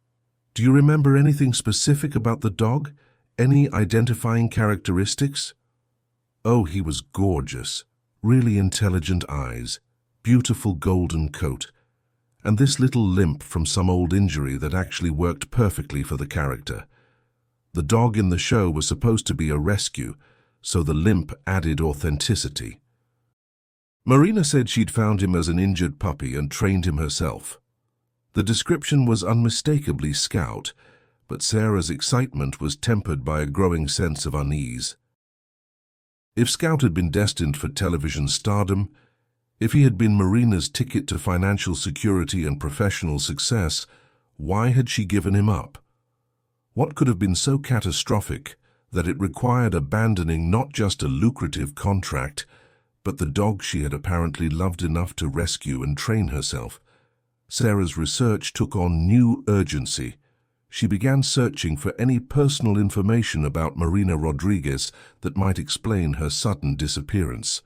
"Do you remember anything specific about the dog? Any identifying characteristics?" "Oh, he was gorgeous. Really intelligent eyes, beautiful golden coat, and this little limp from some old injury that actually worked perfectly for the character. The dog in the show was supposed to be a rescue, so the limp added authenticity. Marina said she'd found him as an injured puppy and trained him herself. The description was unmistakably Scout, but Sarah's excitement was tempered by a growing sense of unease. If Scout had been destined for television stardom, if he had been Marina's ticket to financial security and professional success, why had she given him up? What could have been so catastrophic that it required abandoning not just a lucrative contract, but the dog she had apparently loved enough to rescue and train herself? Sarah's research took on new urgency. She began searching for any personal information about Marina Rodriguez that might explain her sudden disappearance.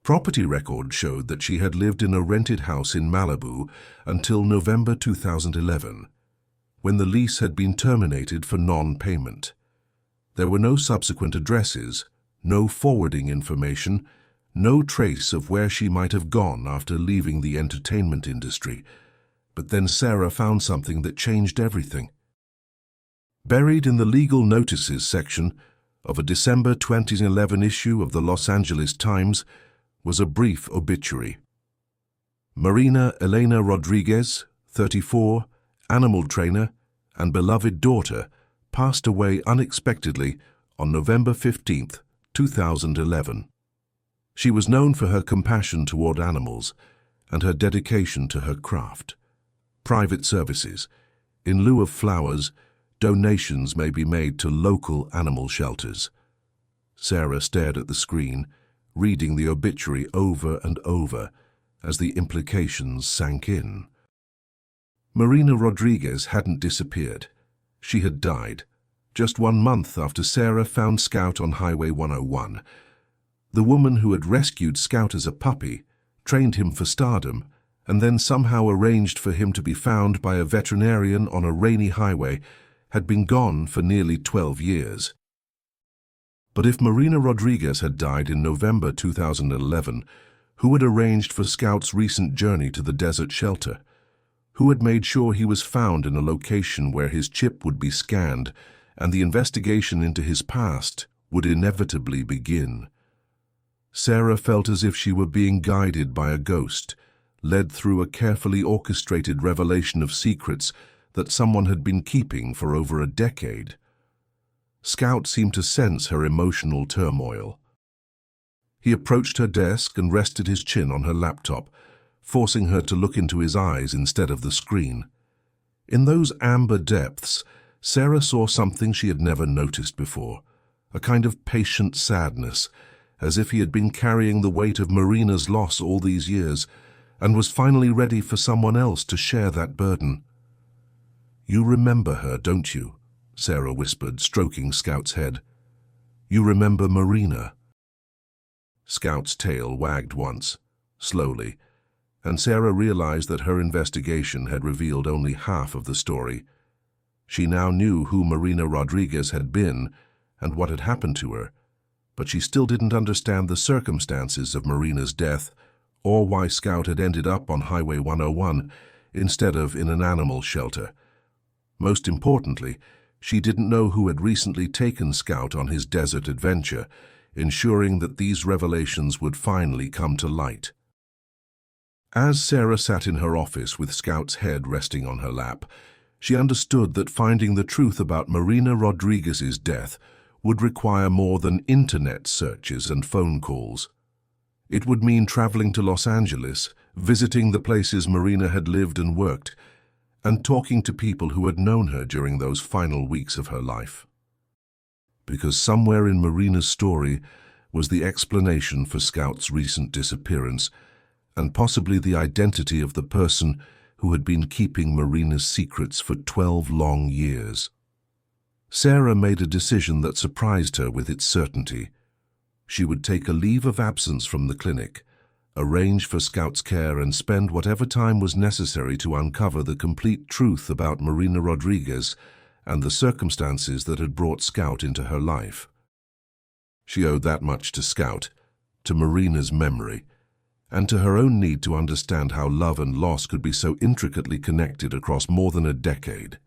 Property records showed that she had lived in a rented house in Malibu until November 2011, when the lease had been terminated for non-payment. There were no subsequent addresses, no forwarding information, no trace of where she might have gone after leaving the entertainment industry. But then Sarah found something that changed everything. Buried in the legal notices section of a December 2011 issue of the Los Angeles Times was a brief obituary. Marina Elena Rodriguez, 34, animal trainer and beloved daughter, passed away unexpectedly on November 15, 2011. She was known for her compassion toward animals and her dedication to her craft. Private services. In lieu of flowers, donations may be made to local animal shelters. Sarah stared at the screen, reading the obituary over and over as the implications sank in. Marina Rodriguez hadn't disappeared. She had died, just 1 month after Sarah found Scout on Highway 101. The woman who had rescued Scout as a puppy, trained him for stardom, and then somehow arranged for him to be found by a veterinarian on a rainy highway, had been gone for nearly 12 years. But if Marina Rodriguez had died in November 2011, who had arranged for Scout's recent journey to the desert shelter? Who had made sure he was found in a location where his chip would be scanned and the investigation into his past would inevitably begin? Sarah felt as if she were being guided by a ghost, led through a carefully orchestrated revelation of secrets that someone had been keeping for over a decade. Scout seemed to sense her emotional turmoil. He approached her desk and rested his chin on her laptop, forcing her to look into his eyes instead of the screen. In those amber depths, Sarah saw something she had never noticed before, a kind of patient sadness, as if he had been carrying the weight of Marina's loss all these years, and was finally ready for someone else to share that burden. "You remember her, don't you?" Sarah whispered, stroking Scout's head. "You remember Marina?" Scout's tail wagged once, slowly, and Sarah realized that her investigation had revealed only half of the story. She now knew who Marina Rodriguez had been and what had happened to her, but she still didn't understand the circumstances of Marina's death or why Scout had ended up on Highway 101 instead of in an animal shelter. Most importantly, she didn't know who had recently taken Scout on his desert adventure, ensuring that these revelations would finally come to light. As Sarah sat in her office with Scout's head resting on her lap, she understood that finding the truth about Marina Rodriguez's death would require more than internet searches and phone calls. It would mean traveling to Los Angeles, visiting the places Marina had lived and worked, and talking to people who had known her during those final weeks of her life. Because somewhere in Marina's story was the explanation for Scout's recent disappearance, and possibly the identity of the person who had been keeping Marina's secrets for 12 long years. Sarah made a decision that surprised her with its certainty. She would take a leave of absence from the clinic, arrange for Scout's care, and spend whatever time was necessary to uncover the complete truth about Marina Rodriguez and the circumstances that had brought Scout into her life. She owed that much to Scout, to Marina's memory, and to her own need to understand how love and loss could be so intricately connected across more than a decade.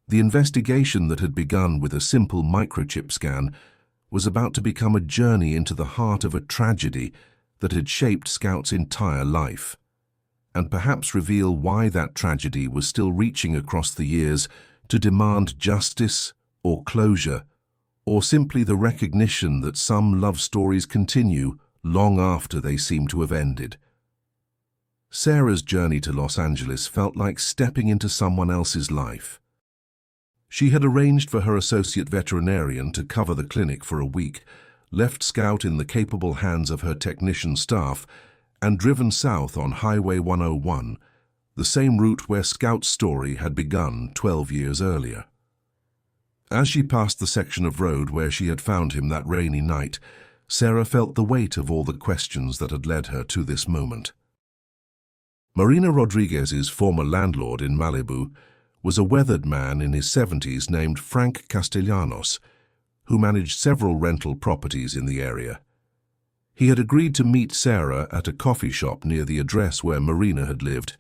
The investigation that had begun with a simple microchip scan was about to become a journey into the heart of a tragedy that had shaped Scout's entire life, and perhaps reveal why that tragedy was still reaching across the years to demand justice or closure, or simply the recognition that some love stories continue long after they seem to have ended. Sarah's journey to Los Angeles felt like stepping into someone else's life. She had arranged for her associate veterinarian to cover the clinic for a week, left Scout in the capable hands of her technician staff, and driven south on Highway 101, the same route where Scout's story had begun 12 years earlier. As she passed the section of road where she had found him that rainy night, Sarah felt the weight of all the questions that had led her to this moment. Marina Rodriguez's former landlord in Malibu was a weathered man in his 70s named Frank Castellanos, who managed several rental properties in the area. He had agreed to meet Sarah at a coffee shop near the address where Marina had lived,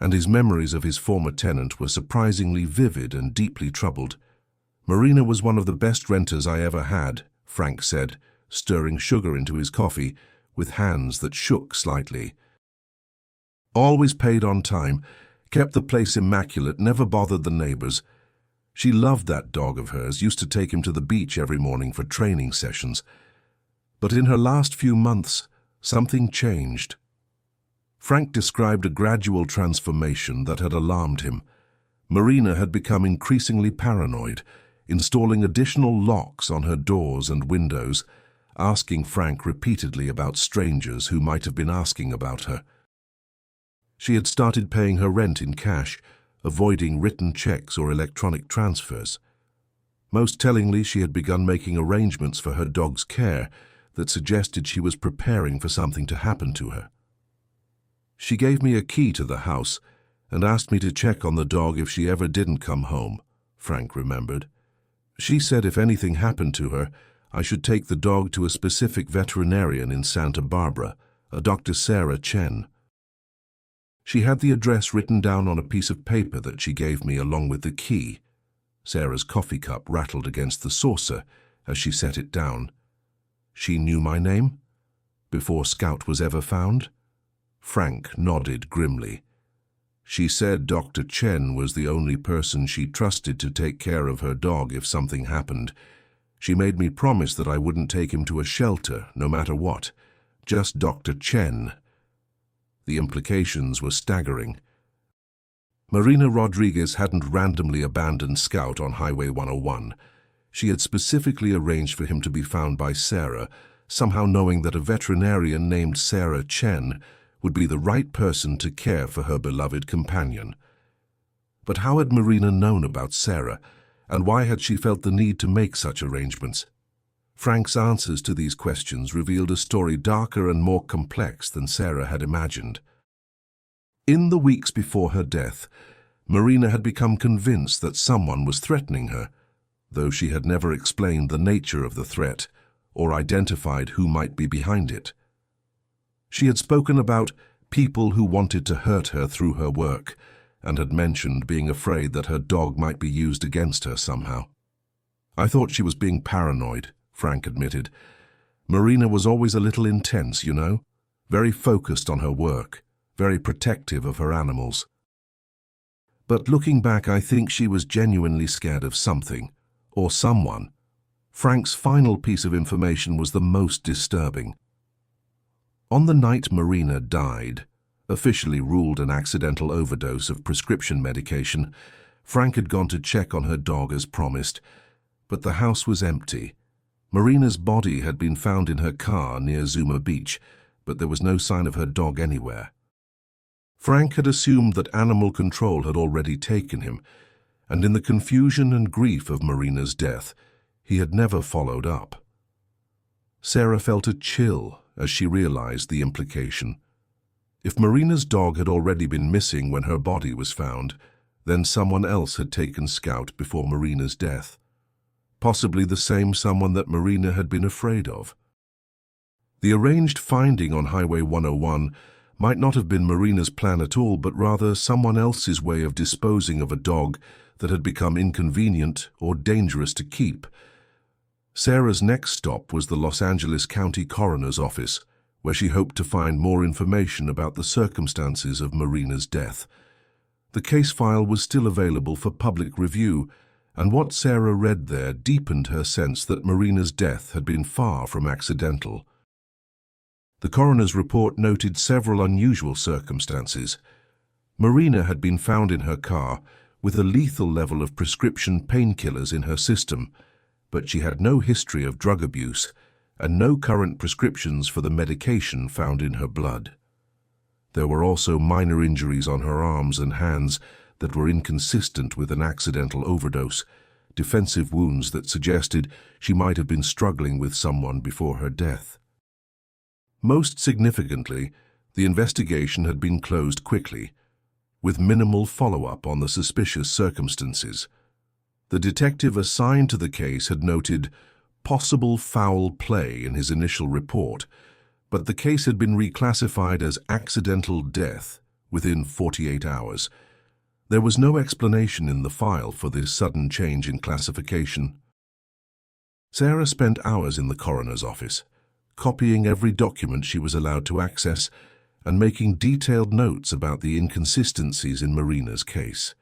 and his memories of his former tenant were surprisingly vivid and deeply troubled. "Marina was one of the best renters I ever had," Frank said, stirring sugar into his coffee with hands that shook slightly. "Always paid on time, kept the place immaculate, never bothered the neighbors. She loved that dog of hers, used to take him to the beach every morning for training sessions. But in her last few months, something changed." Frank described a gradual transformation that had alarmed him. Marina had become increasingly paranoid, installing additional locks on her doors and windows, asking Frank repeatedly about strangers who might have been asking about her. She had started paying her rent in cash, avoiding written checks or electronic transfers. Most tellingly, she had begun making arrangements for her dog's care that suggested she was preparing for something to happen to her. "She gave me a key to the house and asked me to check on the dog if she ever didn't come home," Frank remembered. "She said if anything happened to her, I should take the dog to a specific veterinarian in Santa Barbara, a Dr. Sarah Chen. She had the address written down on a piece of paper that she gave me along with the key." Sarah's coffee cup rattled against the saucer as she set it down. "She knew my name? Before Scout was ever found?" Frank nodded grimly. "She said Dr. Chen was the only person she trusted to take care of her dog if something happened. She made me promise that I wouldn't take him to a shelter, no matter what. Just Dr. Chen." The implications were staggering. Marina Rodriguez hadn't randomly abandoned Scout on Highway 101. She had specifically arranged for him to be found by Sarah, somehow knowing that a veterinarian named Sarah Chen would be the right person to care for her beloved companion. But how had Marina known about Sarah, and why had she felt the need to make such arrangements? Frank's answers to these questions revealed a story darker and more complex than Sarah had imagined. In the weeks before her death, Marina had become convinced that someone was threatening her, though she had never explained the nature of the threat or identified who might be behind it. She had spoken about people who wanted to hurt her through her work, and had mentioned being afraid that her dog might be used against her somehow. "I thought she was being paranoid," Frank admitted. "Marina was always a little intense, you know, very focused on her work, very protective of her animals. But looking back, I think she was genuinely scared of something, or someone." Frank's final piece of information was the most disturbing. On the night Marina died, officially ruled an accidental overdose of prescription medication, Frank had gone to check on her dog as promised, but the house was empty. Marina's body had been found in her car near Zuma Beach, but there was no sign of her dog anywhere. Frank had assumed that animal control had already taken him, and in the confusion and grief of Marina's death, he had never followed up. Sarah felt a chill as she realized the implication. If Marina's dog had already been missing when her body was found, then someone else had taken Scout before Marina's death. Possibly the same someone that Marina had been afraid of. The arranged finding on Highway 101 might not have been Marina's plan at all, but rather someone else's way of disposing of a dog that had become inconvenient or dangerous to keep. Sarah's next stop was the Los Angeles County Coroner's Office, where she hoped to find more information about the circumstances of Marina's death. The case file was still available for public review, and what Sarah read there deepened her sense that Marina's death had been far from accidental. The coroner's report noted several unusual circumstances. Marina had been found in her car with a lethal level of prescription painkillers in her system, but she had no history of drug abuse and no current prescriptions for the medication found in her blood. There were also minor injuries on her arms and hands that were inconsistent with an accidental overdose, defensive wounds that suggested she might have been struggling with someone before her death. Most significantly, the investigation had been closed quickly, with minimal follow-up on the suspicious circumstances. The detective assigned to the case had noted possible foul play in his initial report, but the case had been reclassified as accidental death within 48 hours. There was no explanation in the file for this sudden change in classification. Sarah spent hours in the coroner's office, copying every document she was allowed to access and making detailed notes about the inconsistencies in Marina's case.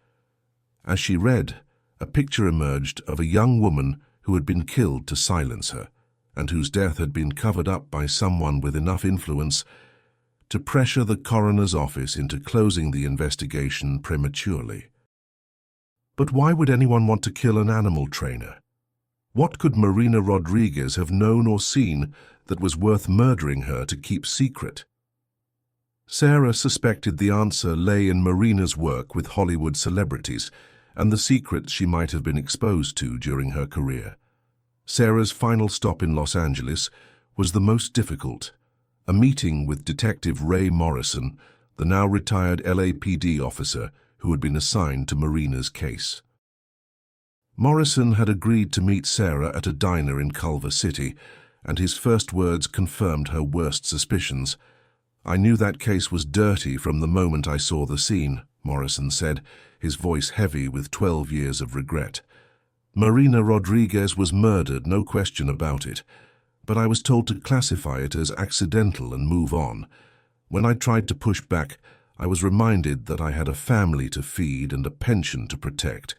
As she read, a picture emerged of a young woman who had been killed to silence her, and whose death had been covered up by someone with enough influence to pressure the coroner's office into closing the investigation prematurely. But why would anyone want to kill an animal trainer? What could Marina Rodriguez have known or seen that was worth murdering her to keep secret? Sarah suspected the answer lay in Marina's work with Hollywood celebrities and the secrets she might have been exposed to during her career. Sarah's final stop in Los Angeles was the most difficult, a meeting with Detective Ray Morrison, the now retired LAPD officer who had been assigned to Marina's case. Morrison had agreed to meet Sarah at a diner in Culver City, and his first words confirmed her worst suspicions. "I knew that case was dirty from the moment I saw the scene," Morrison said, his voice heavy with 12 years of regret. "Marina Rodriguez was murdered, no question about it, but I was told to classify it as accidental and move on. When I tried to push back, I was reminded that I had a family to feed and a pension to protect."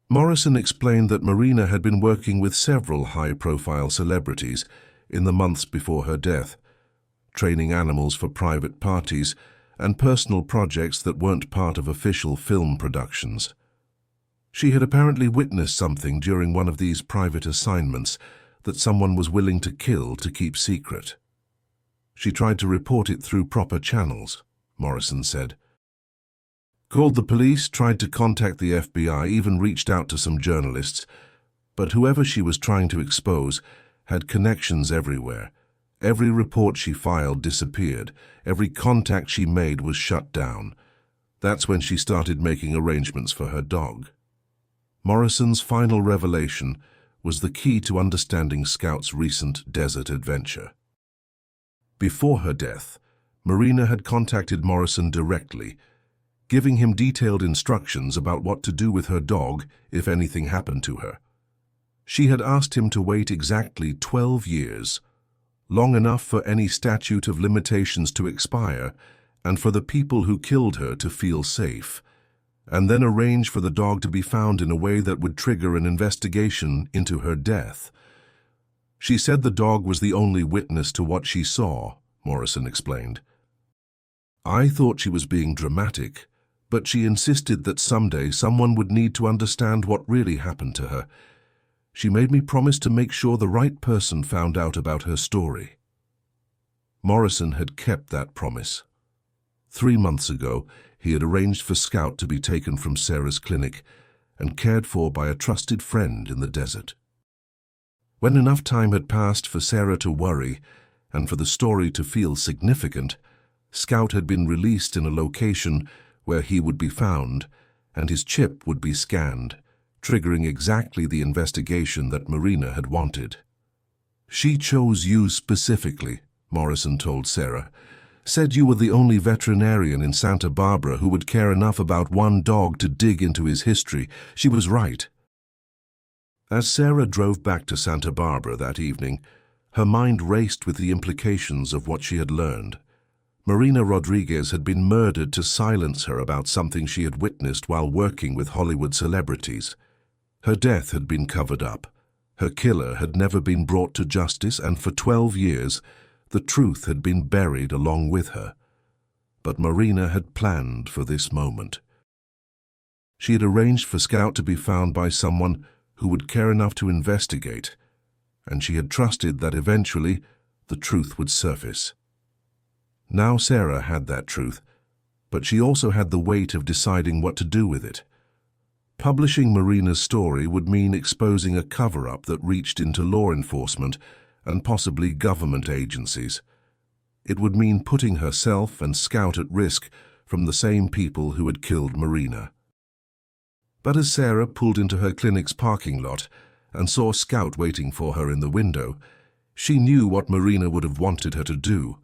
Morrison explained that Marina had been working with several high-profile celebrities in the months before her death. training animals for private parties, and personal projects that weren't part of official film productions. She had apparently witnessed something during one of these private assignments that someone was willing to kill to keep secret. She tried to report it through proper channels, Morrison said. Called the police, tried to contact the FBI, even reached out to some journalists, but whoever she was trying to expose had connections everywhere. Every report she filed disappeared. Every contact she made was shut down. That's when she started making arrangements for her dog. Morrison's final revelation was the key to understanding Scout's recent desert adventure. Before her death, Marina had contacted Morrison directly, giving him detailed instructions about what to do with her dog if anything happened to her. She had asked him to wait exactly 12 years, long enough for any statute of limitations to expire and for the people who killed her to feel safe, and then arrange for the dog to be found in a way that would trigger an investigation into her death. She said the dog was the only witness to what she saw, Morrison explained. I thought she was being dramatic, but she insisted that someday someone would need to understand what really happened to her. She made me promise to make sure the right person found out about her story. Morrison had kept that promise. 3 months ago, he had arranged for Scout to be taken from Sarah's clinic and cared for by a trusted friend in the desert. When enough time had passed for Sarah to worry and for the story to feel significant, Scout had been released in a location where he would be found and his chip would be scanned, triggering exactly the investigation that Marina had wanted. She chose you specifically, Morrison told Sarah. Said you were the only veterinarian in Santa Barbara who would care enough about one dog to dig into his history. She was right. As Sarah drove back to Santa Barbara that evening, her mind raced with the implications of what she had learned. Marina Rodriguez had been murdered to silence her about something she had witnessed while working with Hollywood celebrities. Her death had been covered up. Her killer had never been brought to justice, and for 12 years, the truth had been buried along with her. But Marina had planned for this moment. She had arranged for Scout to be found by someone who would care enough to investigate, and she had trusted that eventually the truth would surface. Now Sarah had that truth, but she also had the weight of deciding what to do with it. Publishing Marina's story would mean exposing a cover-up that reached into law enforcement and possibly government agencies. It would mean putting herself and Scout at risk from the same people who had killed Marina. But as Sarah pulled into her clinic's parking lot and saw Scout waiting for her in the window, she knew what Marina would have wanted her to do.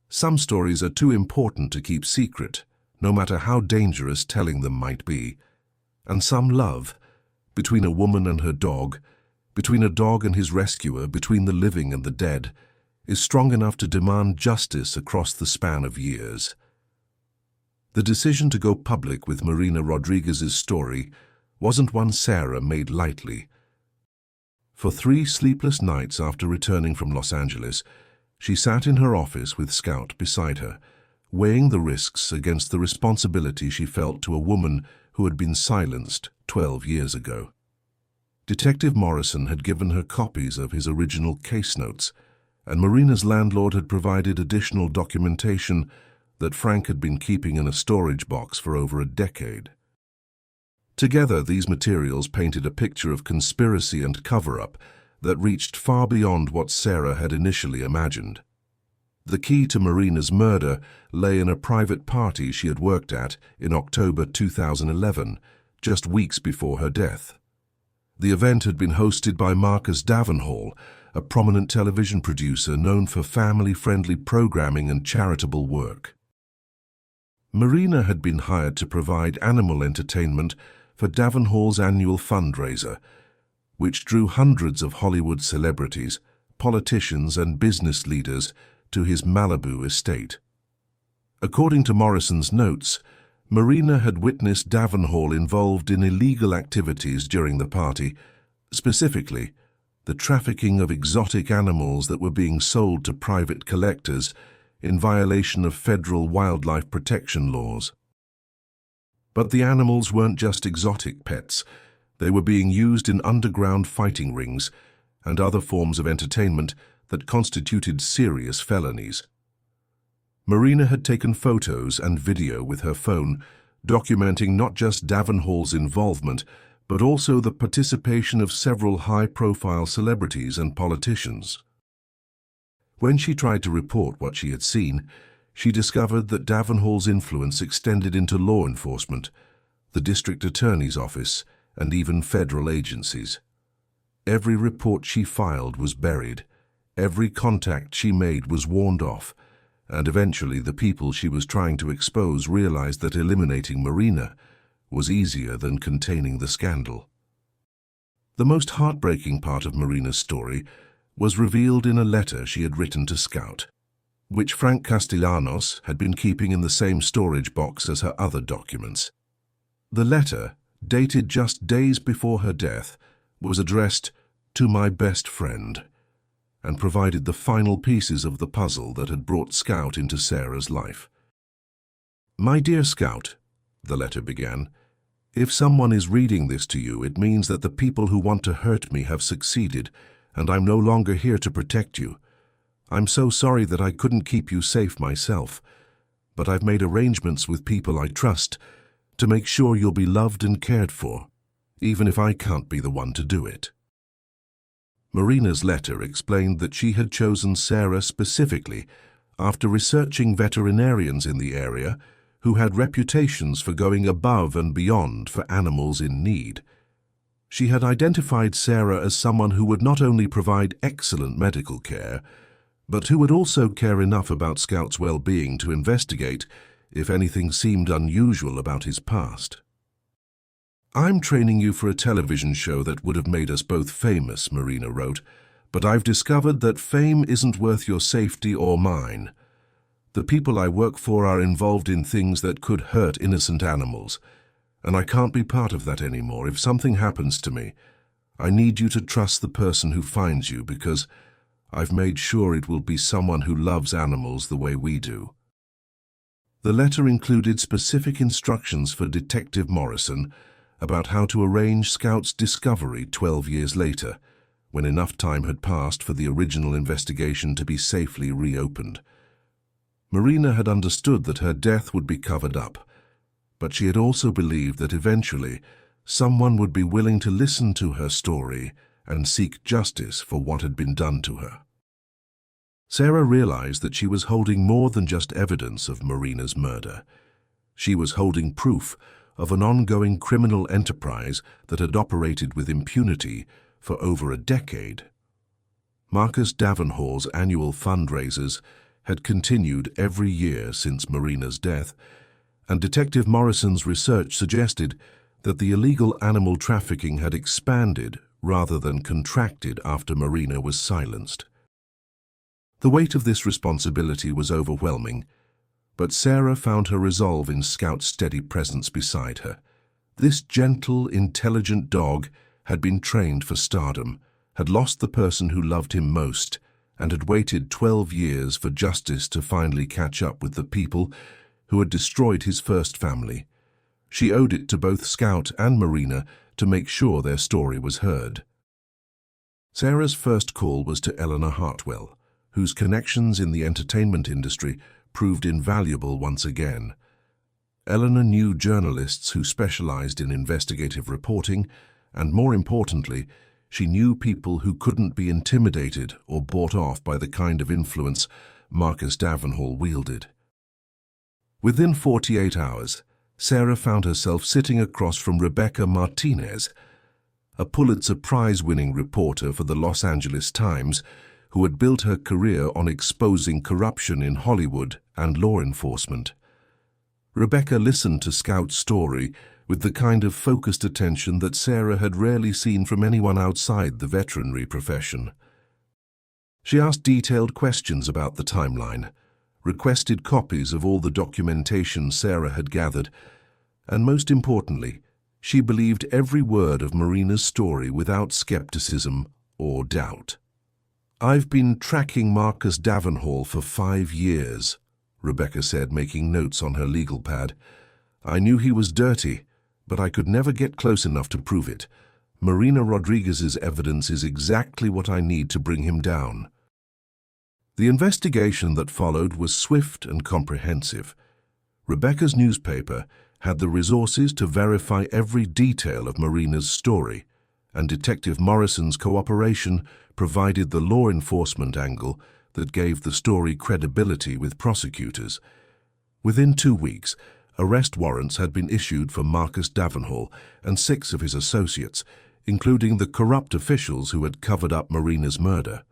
Some stories are too important to keep secret, no matter how dangerous telling them might be. And some love, between a woman and her dog, between a dog and his rescuer, between the living and the dead, is strong enough to demand justice across the span of years. The decision to go public with Marina Rodriguez's story wasn't one Sarah made lightly. For 3 sleepless nights after returning from Los Angeles, she sat in her office with Scout beside her, weighing the risks against the responsibility she felt to a woman who had been silenced 12 years ago. Detective Morrison had given her copies of his original case notes, and Marina's landlord had provided additional documentation that Frank had been keeping in a storage box for over a decade. Together, these materials painted a picture of conspiracy and cover-up that reached far beyond what Sarah had initially imagined. The key to Marina's murder lay in a private party she had worked at in October 2011, just weeks before her death. The event had been hosted by Marcus Davenhall, a prominent television producer known for family-friendly programming and charitable work. Marina had been hired to provide animal entertainment for Davenhall's annual fundraiser, which drew hundreds of Hollywood celebrities, politicians, and business leaders to his Malibu estate. According to Morrison's notes, Marina had witnessed Davenhall involved in illegal activities during the party, specifically the trafficking of exotic animals that were being sold to private collectors in violation of federal wildlife protection laws. But the animals weren't just exotic pets. They were being used in underground fighting rings and other forms of entertainment that constituted serious felonies. Marina had taken photos and video with her phone, documenting not just Davenhall's involvement, but also the participation of several high-profile celebrities and politicians. When she tried to report what she had seen, she discovered that Davenhall's influence extended into law enforcement, the district attorney's office, and even federal agencies. Every report she filed was buried, every contact she made was warned off, and eventually the people she was trying to expose realized that eliminating Marina was easier than containing the scandal. The most heartbreaking part of Marina's story was revealed in a letter she had written to Scout, which Frank Castellanos had been keeping in the same storage box as her other documents. The letter, dated just days before her death, was addressed to my best friend, and provided the final pieces of the puzzle that had brought Scout into Sarah's life. My dear Scout, the letter began, if someone is reading this to you, it means that the people who want to hurt me have succeeded, and I'm no longer here to protect you. I'm so sorry that I couldn't keep you safe myself, but I've made arrangements with people I trust to make sure you'll be loved and cared for, even if I can't be the one to do it. Marina's letter explained that she had chosen Sarah specifically after researching veterinarians in the area who had reputations for going above and beyond for animals in need. She had identified Sarah as someone who would not only provide excellent medical care, but who would also care enough about Scout's well-being to investigate if anything seemed unusual about his past. I'm training you for a television show that would have made us both famous, Marina wrote, but I've discovered that fame isn't worth your safety or mine. The people I work for are involved in things that could hurt innocent animals, and I can't be part of that anymore. If something happens to me, I need you to trust the person who finds you, because I've made sure it will be someone who loves animals the way we do. The letter included specific instructions for Detective Morrison about how to arrange Scout's discovery 12 years later, when enough time had passed for the original investigation to be safely reopened. Marina had understood that her death would be covered up, but she had also believed that eventually someone would be willing to listen to her story and seek justice for what had been done to her. Sarah realized that she was holding more than just evidence of Marina's murder. She was holding proof of an ongoing criminal enterprise that had operated with impunity for over a decade. Marcus Davenhall's annual fundraisers had continued every year since Marina's death, and Detective Morrison's research suggested that the illegal animal trafficking had expanded rather than contracted after Marina was silenced. The weight of this responsibility was overwhelming, but Sarah found her resolve in Scout's steady presence beside her. This gentle, intelligent dog had been trained for stardom, had lost the person who loved him most, and had waited 12 years for justice to finally catch up with the people who had destroyed his first family. She owed it to both Scout and Marina to make sure their story was heard. Sarah's first call was to Eleanor Hartwell, whose connections in the entertainment industry proved invaluable once again. Eleanor knew journalists who specialized in investigative reporting, and more importantly, she knew people who couldn't be intimidated or bought off by the kind of influence Marcus Davenhall wielded. Within 48 hours, Sarah found herself sitting across from Rebecca Martinez, a Pulitzer Prize-winning reporter for the Los Angeles Times who had built her career on exposing corruption in Hollywood and law enforcement. Rebecca listened to Scout's story with the kind of focused attention that Sarah had rarely seen from anyone outside the veterinary profession. She asked detailed questions about the timeline, requested copies of all the documentation Sarah had gathered, and most importantly, she believed every word of Marina's story without skepticism or doubt. "I've been tracking Marcus Davenhall for 5 years," Rebecca said, making notes on her legal pad. "I knew he was dirty, but I could never get close enough to prove it. Marina Rodriguez's evidence is exactly what I need to bring him down." The investigation that followed was swift and comprehensive. Rebecca's newspaper had the resources to verify every detail of Marina's story, and Detective Morrison's cooperation provided the law enforcement angle that gave the story credibility with prosecutors. Within 2 weeks, arrest warrants had been issued for Marcus Davenhall and 6 of his associates, including the corrupt officials who had covered up Marina's murder.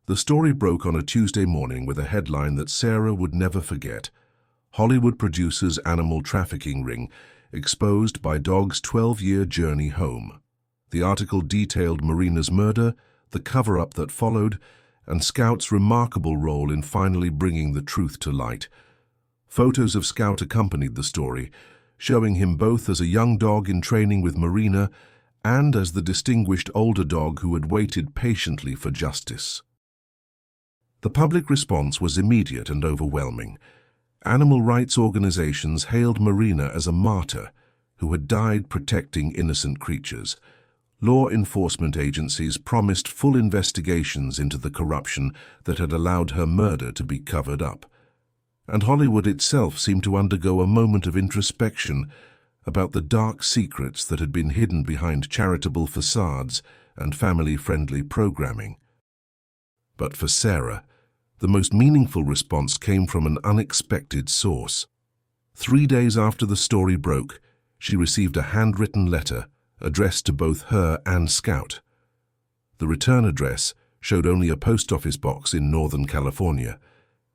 The story broke on a Tuesday morning with a headline that Sarah would never forget: "Hollywood producer's animal trafficking ring exposed by dog's 12-year journey home." The article detailed Marina's murder, the cover-up that followed, and Scout's remarkable role in finally bringing the truth to light. Photos of Scout accompanied the story, showing him both as a young dog in training with Marina and as the distinguished older dog who had waited patiently for justice. The public response was immediate and overwhelming. Animal rights organizations hailed Marina as a martyr who had died protecting innocent creatures. Law enforcement agencies promised full investigations into the corruption that had allowed her murder to be covered up. And Hollywood itself seemed to undergo a moment of introspection about the dark secrets that had been hidden behind charitable facades and family-friendly programming. But for Sarah, the most meaningful response came from an unexpected source. 3 days after the story broke, she received a handwritten letter addressed to both her and Scout. The return address showed only a post office box in Northern California,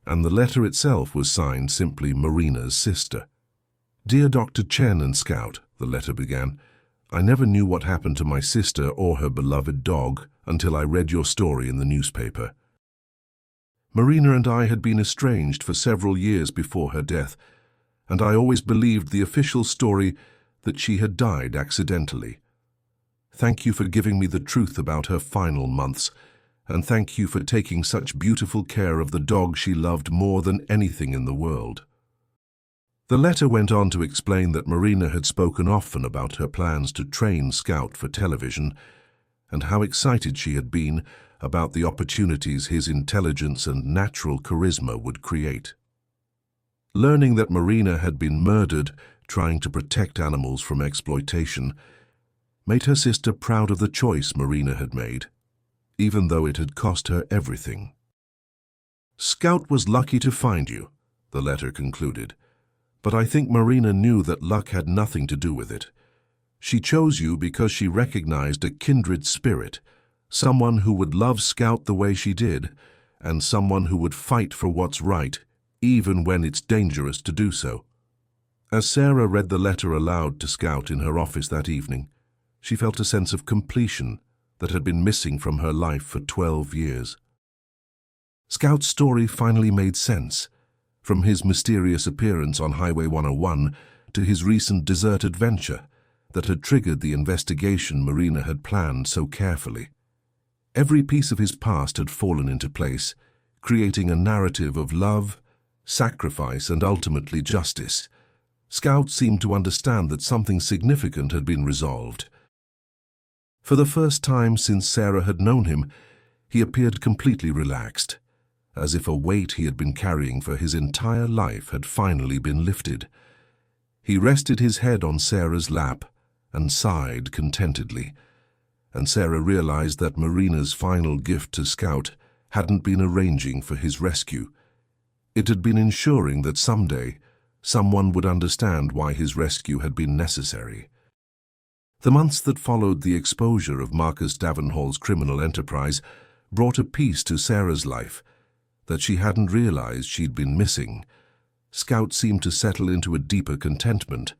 and the letter itself was signed simply Marina's sister. "Dear Dr. Chen and Scout," the letter began, "I never knew what happened to my sister or her beloved dog until I read your story in the newspaper. Marina and I had been estranged for several years before her death, and I always believed the official story that she had died accidentally. Thank you for giving me the truth about her final months, and thank you for taking such beautiful care of the dog she loved more than anything in the world." The letter went on to explain that Marina had spoken often about her plans to train Scout for television, and how excited she had been about the opportunities his intelligence and natural charisma would create. Learning that Marina had been murdered trying to protect animals from exploitation made her sister proud of the choice Marina had made, even though it had cost her everything. "Scout was lucky to find you," the letter concluded, "but I think Marina knew that luck had nothing to do with it. She chose you because she recognized a kindred spirit, someone who would love Scout the way she did, and someone who would fight for what's right, even when it's dangerous to do so." As Sarah read the letter aloud to Scout in her office that evening, she felt a sense of completion that had been missing from her life for 12 years. Scout's story finally made sense, from his mysterious appearance on Highway 101 to his recent desert adventure that had triggered the investigation Marina had planned so carefully. Every piece of his past had fallen into place, creating a narrative of love, sacrifice, and ultimately justice. Scout seemed to understand that something significant had been resolved. For the first time since Sarah had known him, he appeared completely relaxed, as if a weight he had been carrying for his entire life had finally been lifted. He rested his head on Sarah's lap and sighed contentedly, and Sarah realized that Marina's final gift to Scout hadn't been arranging for his rescue. It had been ensuring that someday someone would understand why his rescue had been necessary. The months that followed the exposure of Marcus Davenhall's criminal enterprise brought a peace to Sarah's life that she hadn't realized she'd been missing. Scout seemed to settle into a deeper contentment,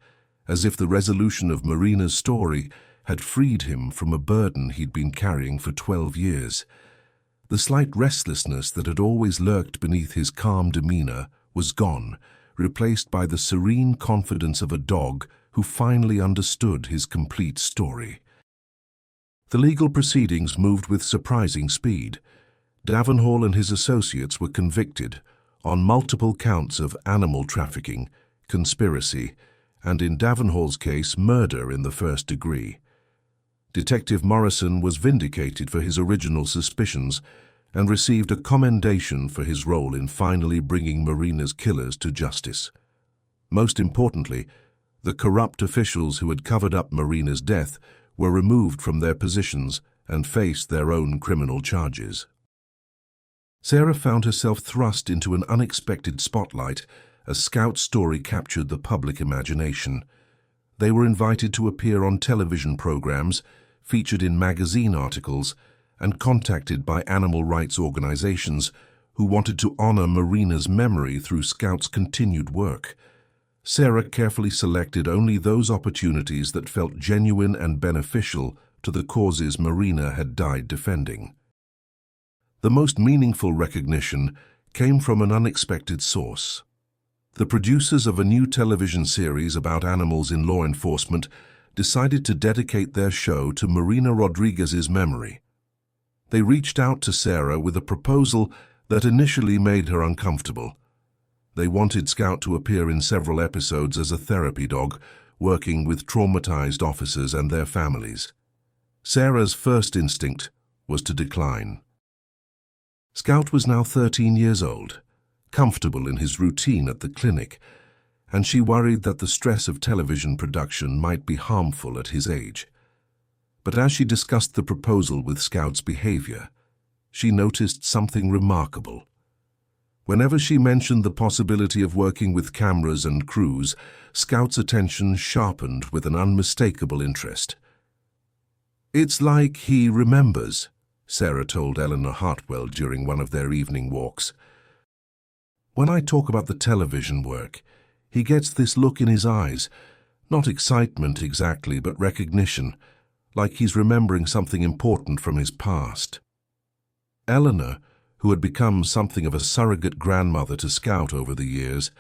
as if the resolution of Marina's story had freed him from a burden he'd been carrying for 12 years. The slight restlessness that had always lurked beneath his calm demeanor was gone, replaced by the serene confidence of a dog who finally understood his complete story. The legal proceedings moved with surprising speed. Davenhall and his associates were convicted on multiple counts of animal trafficking, conspiracy, and in Davenhall's case, murder in the first degree. Detective Morrison was vindicated for his original suspicions and received a commendation for his role in finally bringing Marina's killers to justice. Most importantly, the corrupt officials who had covered up Marina's death were removed from their positions and faced their own criminal charges. Sarah found herself thrust into an unexpected spotlight as Scout's story captured the public imagination. They were invited to appear on television programs, featured in magazine articles, and contacted by animal rights organizations who wanted to honor Marina's memory through Scout's continued work. Sarah carefully selected only those opportunities that felt genuine and beneficial to the causes Marina had died defending. The most meaningful recognition came from an unexpected source. The producers of a new television series about animals in law enforcement decided to dedicate their show to Marina Rodriguez's memory. They reached out to Sarah with a proposal that initially made her uncomfortable. They wanted Scout to appear in several episodes as a therapy dog, working with traumatized officers and their families. Sarah's first instinct was to decline. Scout was now 13 years old, comfortable in his routine at the clinic, and she worried that the stress of television production might be harmful at his age. But as she discussed the proposal with Scout's behavior, she noticed something remarkable. Whenever she mentioned the possibility of working with cameras and crews, Scout's attention sharpened with an unmistakable interest. "It's like he remembers," Sarah told Eleanor Hartwell during one of their evening walks. "When I talk about the television work, he gets this look in his eyes, not excitement exactly, but recognition, like he's remembering something important from his past." Eleanor, who had become something of a surrogate grandmother to Scout over the years,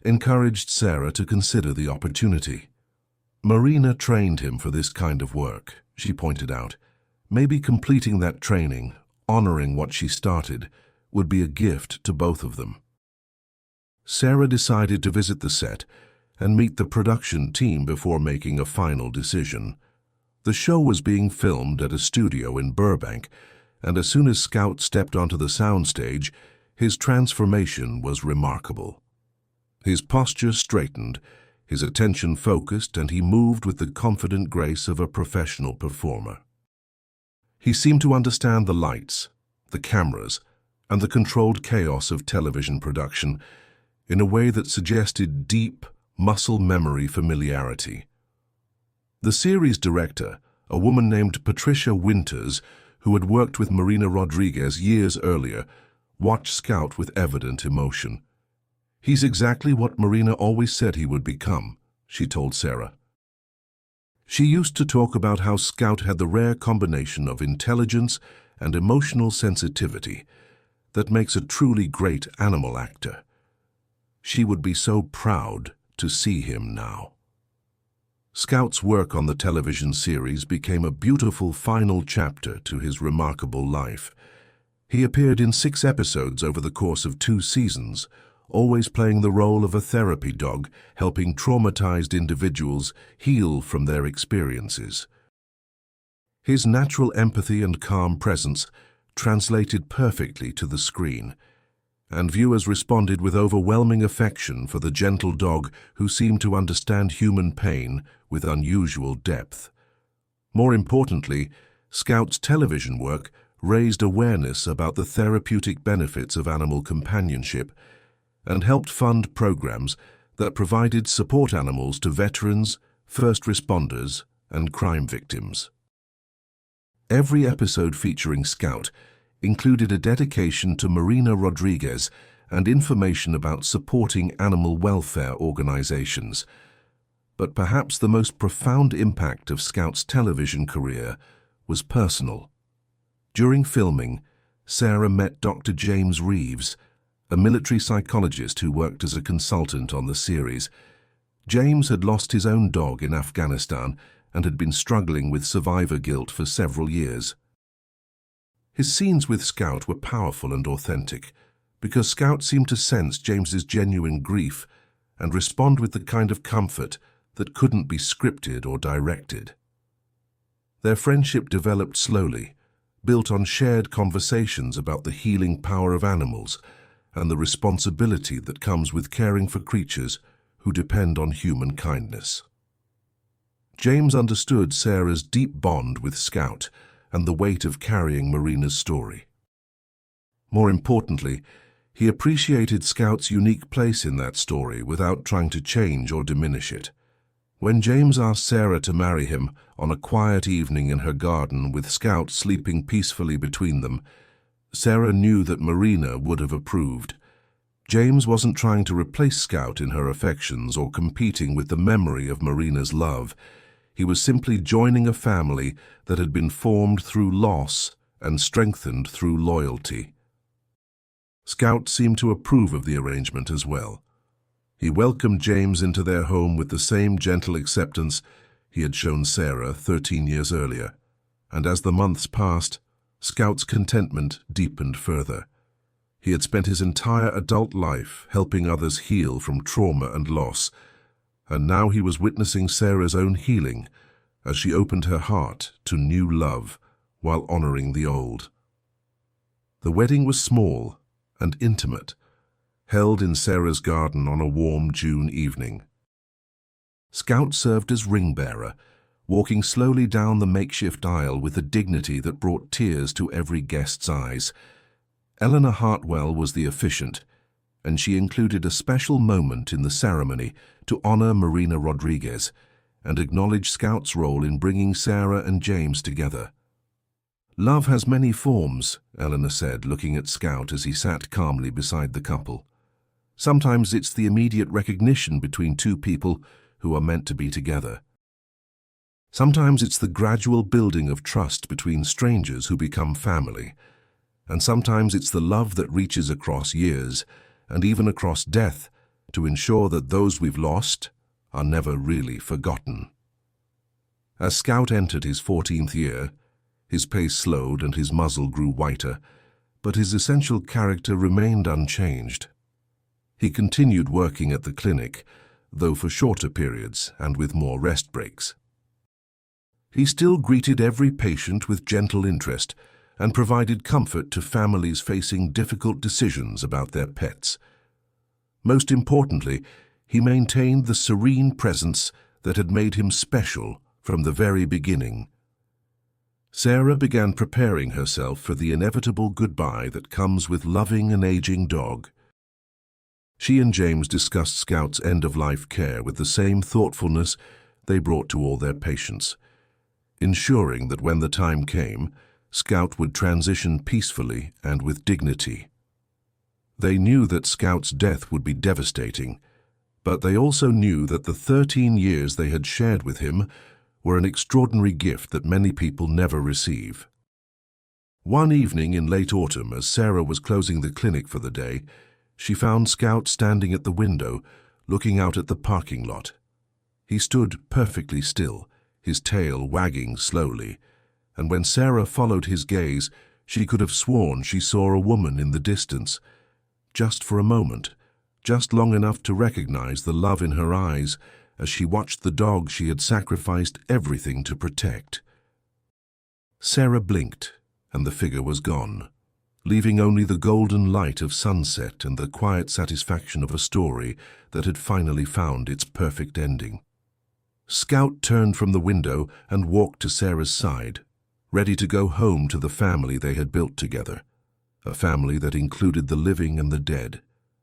encouraged Sarah to consider the opportunity. "Marina trained him for this kind of work," she pointed out. "Maybe completing that training, honoring what she started, would be a gift to both of them." Sarah decided to visit the set and meet the production team before making a final decision. The show was being filmed at a studio in Burbank, and as soon as Scout stepped onto the soundstage, his transformation was remarkable. His posture straightened, his attention focused, and he moved with the confident grace of a professional performer. He seemed to understand the lights, the cameras, and the controlled chaos of television production in a way that suggested deep, muscle memory familiarity. The series director, a woman named Patricia Winters, who had worked with Marina Rodriguez years earlier, watched Scout with evident emotion. "He's exactly what Marina always said he would become," she told Sarah. She used to talk about how Scout had the rare combination of intelligence and emotional sensitivity that makes a truly great animal actor. She would be so proud to see him now. Scout's work on the television series became a beautiful final chapter to his remarkable life. He appeared in 6 episodes over the course of 2 seasons, always playing the role of a therapy dog, helping traumatized individuals heal from their experiences. His natural empathy and calm presence translated perfectly to the screen, and viewers responded with overwhelming affection for the gentle dog who seemed to understand human pain with unusual depth. More importantly, Scout's television work raised awareness about the therapeutic benefits of animal companionship and helped fund programs that provided support animals to veterans, first responders, and crime victims. Every episode featuring Scout included a dedication to Marina Rodriguez and information about supporting animal welfare organizations. But perhaps the most profound impact of Scout's television career was personal. During filming, Sarah met Dr. James Reeves, a military psychologist who worked as a consultant on the series. James had lost his own dog in Afghanistan and had been struggling with survivor guilt for several years. His scenes with Scout were powerful and authentic, because Scout seemed to sense James's genuine grief and respond with the kind of comfort that couldn't be scripted or directed. Their friendship developed slowly, built on shared conversations about the healing power of animals and the responsibility that comes with caring for creatures who depend on human kindness. James understood Sarah's deep bond with Scout and the weight of carrying Marina's story. More importantly, he appreciated Scout's unique place in that story without trying to change or diminish it. When James asked Sarah to marry him on a quiet evening in her garden with Scout sleeping peacefully between them, Sarah knew that Marina would have approved. James wasn't trying to replace Scout in her affections or competing with the memory of Marina's love. He was simply joining a family that had been formed through loss and strengthened through loyalty. Scout seemed to approve of the arrangement as well. He welcomed James into their home with the same gentle acceptance he had shown Sarah 13 years earlier, and as the months passed, Scout's contentment deepened further. He had spent his entire adult life helping others heal from trauma and loss, and now he was witnessing Sarah's own healing as she opened her heart to new love while honoring the old. The wedding was small and intimate, held in Sarah's garden on a warm June evening. Scout served as ring-bearer, walking slowly down the makeshift aisle with a dignity that brought tears to every guest's eyes. Eleanor Hartwell was the officiant, and she included a special moment in the ceremony to honor Marina Rodriguez and acknowledge Scout's role in bringing Sarah and James together. "Love has many forms," Eleanor said, looking at Scout as he sat calmly beside the couple. "Sometimes it's the immediate recognition between two people who are meant to be together. Sometimes it's the gradual building of trust between strangers who become family. And sometimes it's the love that reaches across years and even across death to ensure that those we've lost are never really forgotten." As Scout entered his 14th year, his pace slowed and his muzzle grew whiter, but his essential character remained unchanged. He continued working at the clinic, though for shorter periods and with more rest breaks. He still greeted every patient with gentle interest and provided comfort to families facing difficult decisions about their pets. Most importantly, he maintained the serene presence that had made him special from the very beginning. Sarah began preparing herself for the inevitable goodbye that comes with loving an aging dog. She and James discussed Scout's end-of-life care with the same thoughtfulness they brought to all their patients, ensuring that when the time came, Scout would transition peacefully and with dignity. They knew that Scout's death would be devastating, but they also knew that the 13 years they had shared with him were an extraordinary gift that many people never receive. One evening in late autumn, as Sarah was closing the clinic for the day, she found Scout standing at the window, looking out at the parking lot. He stood perfectly still, his tail wagging slowly, and when Sarah followed his gaze, she could have sworn she saw a woman in the distance. Just for a moment, just long enough to recognize the love in her eyes as she watched the dog she had sacrificed everything to protect. Sarah blinked, and the figure was gone, leaving only the golden light of sunset and the quiet satisfaction of a story that had finally found its perfect ending. Scout turned from the window and walked to Sarah's side, ready to go home to the family they had built together, a family that included the living and the dead,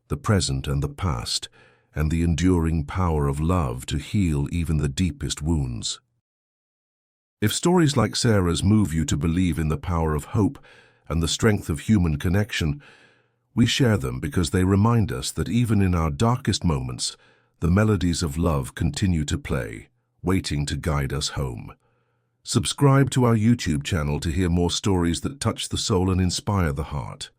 the present and the past, and the enduring power of love to heal even the deepest wounds. If stories like Sarah's move you to believe in the power of hope and the strength of human connection, we share them because they remind us that even in our darkest moments, the melodies of love continue to play, waiting to guide us home. Subscribe to our YouTube channel to hear more stories that touch the soul and inspire the heart.